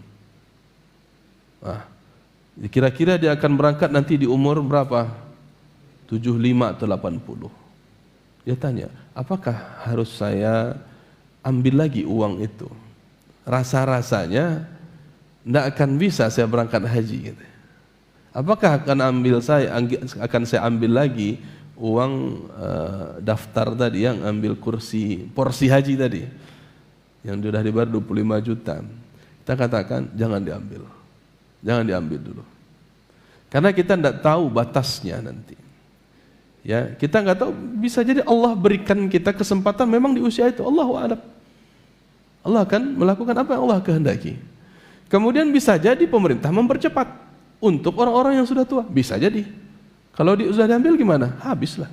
Kira-kira dia akan berangkat nanti di umur berapa? 75 atau 80. Dia tanya, apakah harus saya ambil lagi uang itu? Rasa-rasanya tidak akan bisa saya berangkat haji. Gitu. Apakah akan saya ambil lagi uang daftar tadi, yang ambil porsi haji tadi, yang sudah dibayar 25 juta. Kita katakan jangan diambil dulu, karena kita tidak tahu batasnya nanti. Ya, kita nggak tahu, bisa jadi Allah berikan kita kesempatan memang di usia itu, Allahu a'lam. Allah akan melakukan apa yang Allah kehendaki. Kemudian bisa jadi pemerintah mempercepat untuk orang-orang yang sudah tua, bisa jadi. Kalau sudah diambil gimana? Habislah.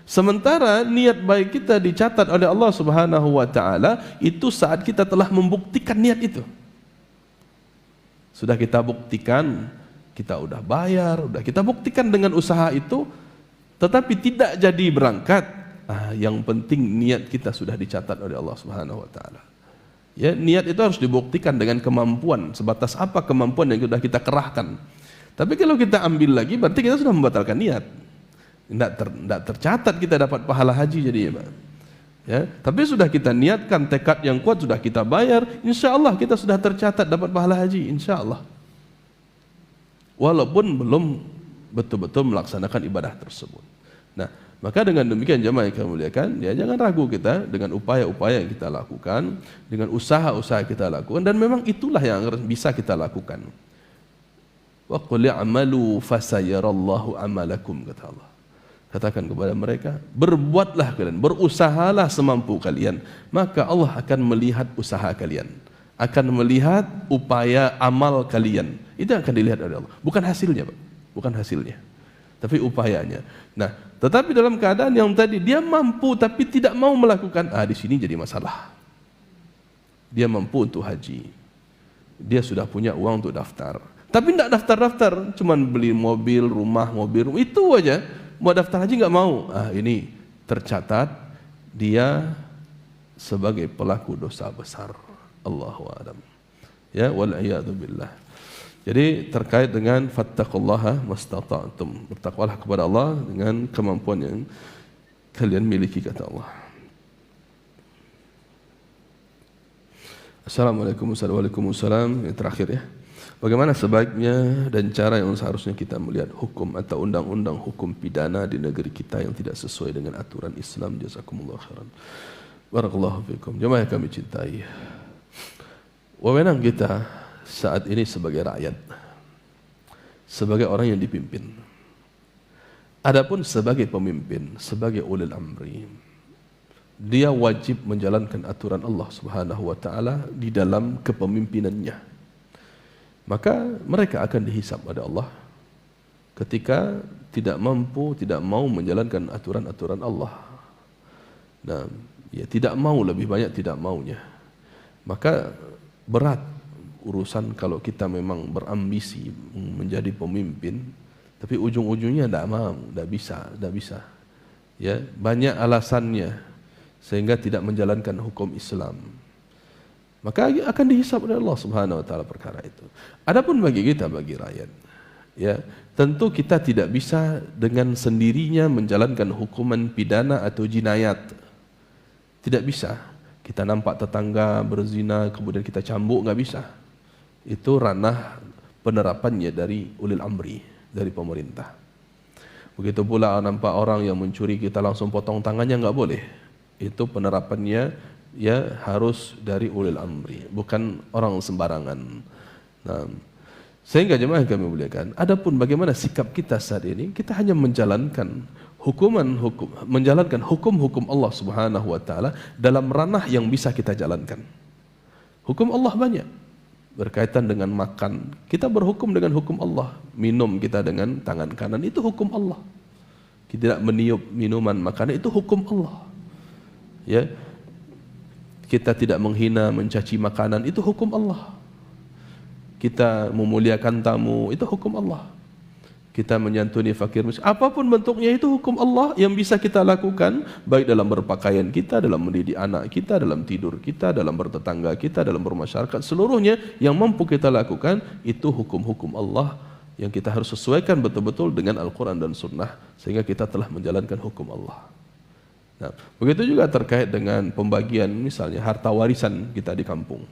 Sementara niat baik kita dicatat oleh Allah Subhanahu wa taala itu saat kita telah membuktikan niat itu. Sudah kita buktikan, kita udah bayar, udah kita buktikan dengan usaha itu, tetapi tidak jadi berangkat. Yang penting niat kita sudah dicatat oleh Allah Subhanahu wa taala. Ya, niat itu harus dibuktikan dengan kemampuan, sebatas apa kemampuan yang sudah kita kerahkan. Tapi kalau kita ambil lagi, berarti kita sudah membatalkan niat. Tidak tercatat kita dapat pahala haji jadi ya Pak. Ya, tapi sudah kita niatkan, tekad yang kuat sudah kita bayar, insya Allah kita sudah tercatat dapat pahala haji, insya Allah. Walaupun belum betul-betul melaksanakan ibadah tersebut. Nah, maka dengan demikian jemaah yang kami muliakan, ya jangan ragu kita dengan upaya-upaya yang kita lakukan, dengan usaha-usaha kita lakukan, dan memang itulah yang bisa kita lakukan. Wa qul i'malu fasayarallahu amalakum, kata Allah. Katakan kepada mereka, berbuatlah kalian, berusahalah semampu kalian, maka Allah akan melihat usaha kalian, akan melihat upaya amal kalian. Itu yang akan dilihat oleh Allah, bukan hasilnya Pak, bukan hasilnya, tapi upayanya. Nah, tetapi dalam keadaan yang tadi dia mampu tapi tidak mau melakukan, di sini jadi masalah. Dia mampu untuk haji, dia sudah punya uang untuk daftar, tapi tidak daftar-daftar, cuman beli mobil, rumah, itu aja. Mau daftar haji nggak mau, ini tercatat dia sebagai pelaku dosa besar. Allahu a'lam. Ya, wal a'yadu billah. Jadi terkait dengan fattaqullaha mastata'tum, bertakwalah kepada Allah dengan kemampuan yang kalian miliki, kata Allah. Assalamualaikum warahmatullahi wabarakatuh. Yang terakhir ya. Bagaimana sebaiknya dan cara yang seharusnya kita melihat hukum atau undang-undang hukum pidana di negeri kita yang tidak sesuai dengan aturan Islam? Jazakumullah khairan. Barakallahu fikum. Jemaah yang kami cintai, wewenang kita saat ini sebagai rakyat, sebagai orang yang dipimpin. Adapun sebagai pemimpin, sebagai ulil amri, dia wajib menjalankan aturan Allah Subhanahu wa taala di dalam kepemimpinannya. Maka mereka akan dihisab oleh Allah ketika tidak mampu, tidak mau menjalankan aturan-aturan Allah. Nah, ya tidak mau, lebih banyak tidak maunya. Maka berat urusan kalau kita memang berambisi menjadi pemimpin, tapi ujung-ujungnya tidak mau, tidak bisa. Ya, banyak alasannya sehingga tidak menjalankan hukum Islam. Maka akan dihisab oleh Allah Subhanahu wa taala perkara itu. Adapun bagi kita, bagi rakyat, ya, tentu kita tidak bisa dengan sendirinya menjalankan hukuman pidana atau jinayat. Tidak bisa. Kita nampak tetangga berzina kemudian kita cambuk, enggak bisa. Itu ranah penerapannya dari ulil amri, dari pemerintah. Begitu pula nampak orang yang mencuri kita langsung potong tangannya, enggak boleh. Itu penerapannya ya harus dari ulil amri, bukan orang sembarangan. Nah, sehingga jemaah kami muliakan, adapun bagaimana sikap kita saat ini, kita hanya menjalankan menjalankan hukum-hukum Allah Subhanahu wa taala dalam ranah yang bisa kita jalankan. Hukum Allah banyak. Berkaitan dengan makan, kita berhukum dengan hukum Allah. Minum kita dengan tangan kanan, itu hukum Allah. Kita tidak meniup minuman makanan, itu hukum Allah. Ya. Kita tidak menghina, mencaci makanan, itu hukum Allah. Kita memuliakan tamu, itu hukum Allah. Kita menyantuni fakir miskin, apapun bentuknya itu hukum Allah yang bisa kita lakukan, baik dalam berpakaian kita, dalam mendidik anak kita, dalam tidur kita, dalam bertetangga kita, dalam bermasyarakat, seluruhnya yang mampu kita lakukan, itu hukum-hukum Allah yang kita harus sesuaikan betul-betul dengan Al-Quran dan Sunnah, sehingga kita telah menjalankan hukum Allah. Nah, begitu juga terkait dengan pembagian misalnya harta warisan kita di kampung.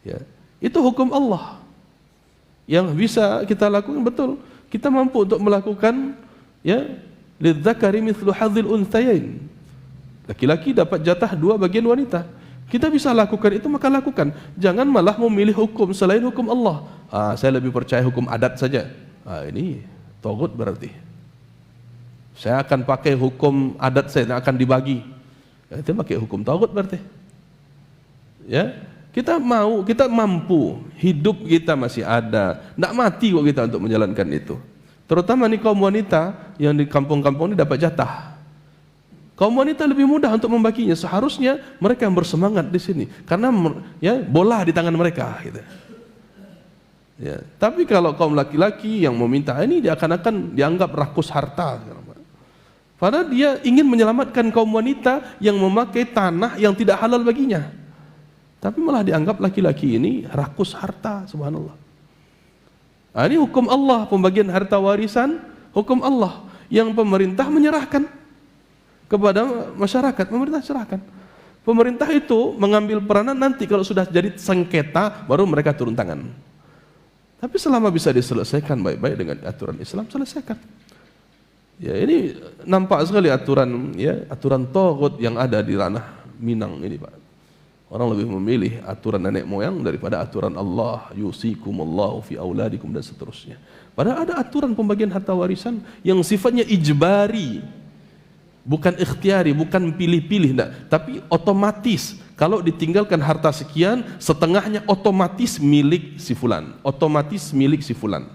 Ya, itu hukum Allah yang bisa kita lakukan betul. Kita mampu untuk melakukan, ya, lidzakari mithlu hadzil unthayain. Laki-laki dapat jatah 2 bagian wanita. Kita bisa lakukan itu, maka lakukan. Jangan malah memilih hukum selain hukum Allah. Saya lebih percaya hukum adat saja. Ini taghut berarti. Saya akan pakai hukum adat saya yang akan dibagi. Itu pakai hukum taghut berarti. Ya, kita mampu, hidup kita masih ada, tidak mati kok kita untuk menjalankan itu. Terutama nih kaum wanita yang di kampung-kampung ini dapat jatah. Kaum wanita lebih mudah untuk membaginya. Seharusnya mereka yang bersemangat di sini, karena ya bola di tangan mereka. Gitu. Ya, tapi kalau kaum laki-laki yang meminta ini, dia akan dianggap rakus harta. Padahal dia ingin menyelamatkan kaum wanita yang memakai tanah yang tidak halal baginya. Tapi malah dianggap laki-laki ini rakus harta, subhanallah. Ini hukum Allah, pembagian harta warisan, hukum Allah. yang pemerintah menyerahkan kepada masyarakat. Pemerintah serahkan. Pemerintah itu mengambil peranan nanti kalau sudah jadi sengketa baru mereka turun tangan. Tapi selama bisa diselesaikan baik-baik dengan aturan Islam, selesaikan. Ya, ini nampak sekali aturan, ya, aturan taghut yang ada di ranah Minang ini, Pak. Orang lebih memilih aturan nenek moyang daripada aturan Allah, yusikumullahu fi auladikum dan seterusnya. Padahal ada aturan pembagian harta warisan yang sifatnya ijbari, bukan ikhtiari, bukan pilih-pilih, tapi otomatis. Kalau ditinggalkan harta sekian, setengahnya otomatis milik si fulan, otomatis milik si fulan.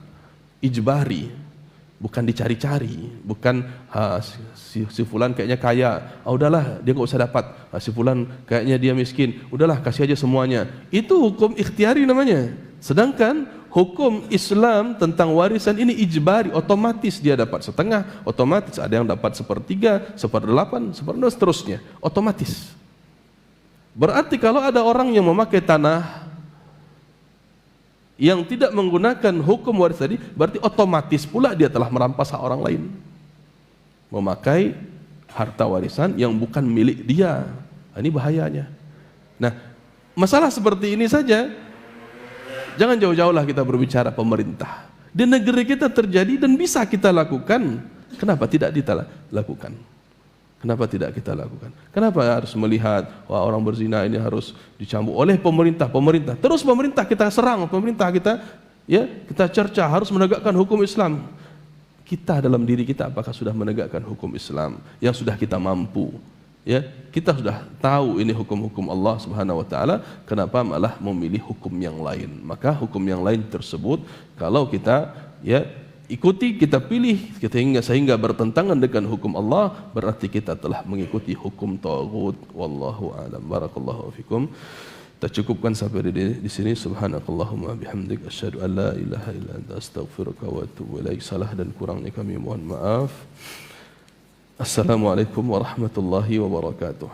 Ijbari, bukan dicari-cari, bukan si fulan kayaknya kaya, udahlah dia nggak usah dapat. Si fulan kayaknya dia miskin, udahlah kasih aja semuanya. Itu hukum ikhtiari namanya. Sedangkan hukum Islam tentang warisan ini ijbari, otomatis dia dapat setengah, otomatis ada yang dapat 1/3, 1/8, 1/2, seterusnya, otomatis. Berarti kalau ada orang yang memakai tanah yang tidak menggunakan hukum waris tadi, berarti otomatis pula dia telah merampas hak orang lain, memakai harta warisan yang bukan milik dia. Ini bahayanya. Nah, masalah seperti ini saja, jangan jauh-jauh lah kita berbicara pemerintah. Di negeri kita terjadi dan bisa kita lakukan. Kenapa tidak kita lakukan? Kenapa tidak kita lakukan? Kenapa harus melihat wah orang berzina ini harus dicambuk oleh pemerintah? Terus pemerintah kita serang, pemerintah kita, ya, kita cerca harus menegakkan hukum Islam. Kita dalam diri kita apakah sudah menegakkan hukum Islam yang sudah kita mampu? Ya, kita sudah tahu ini hukum-hukum Allah Subhanahu wa taala, kenapa malah memilih hukum yang lain? Maka hukum yang lain tersebut kalau kita, ya, ikuti, kita pilih, sehingga bertentangan dengan hukum Allah, berarti kita telah mengikuti hukum taghut. Wallahu a'lam. Barakallahu fikum. Kita cukupkan sampai di sini. Subhanakallahumma bihamdik asyhadu an la ilaha illa anta astaghfiruka wa atubu ilaik. Salah dan kurangnya kami mohon maaf. Assalamualaikum warahmatullahi wabarakatuh.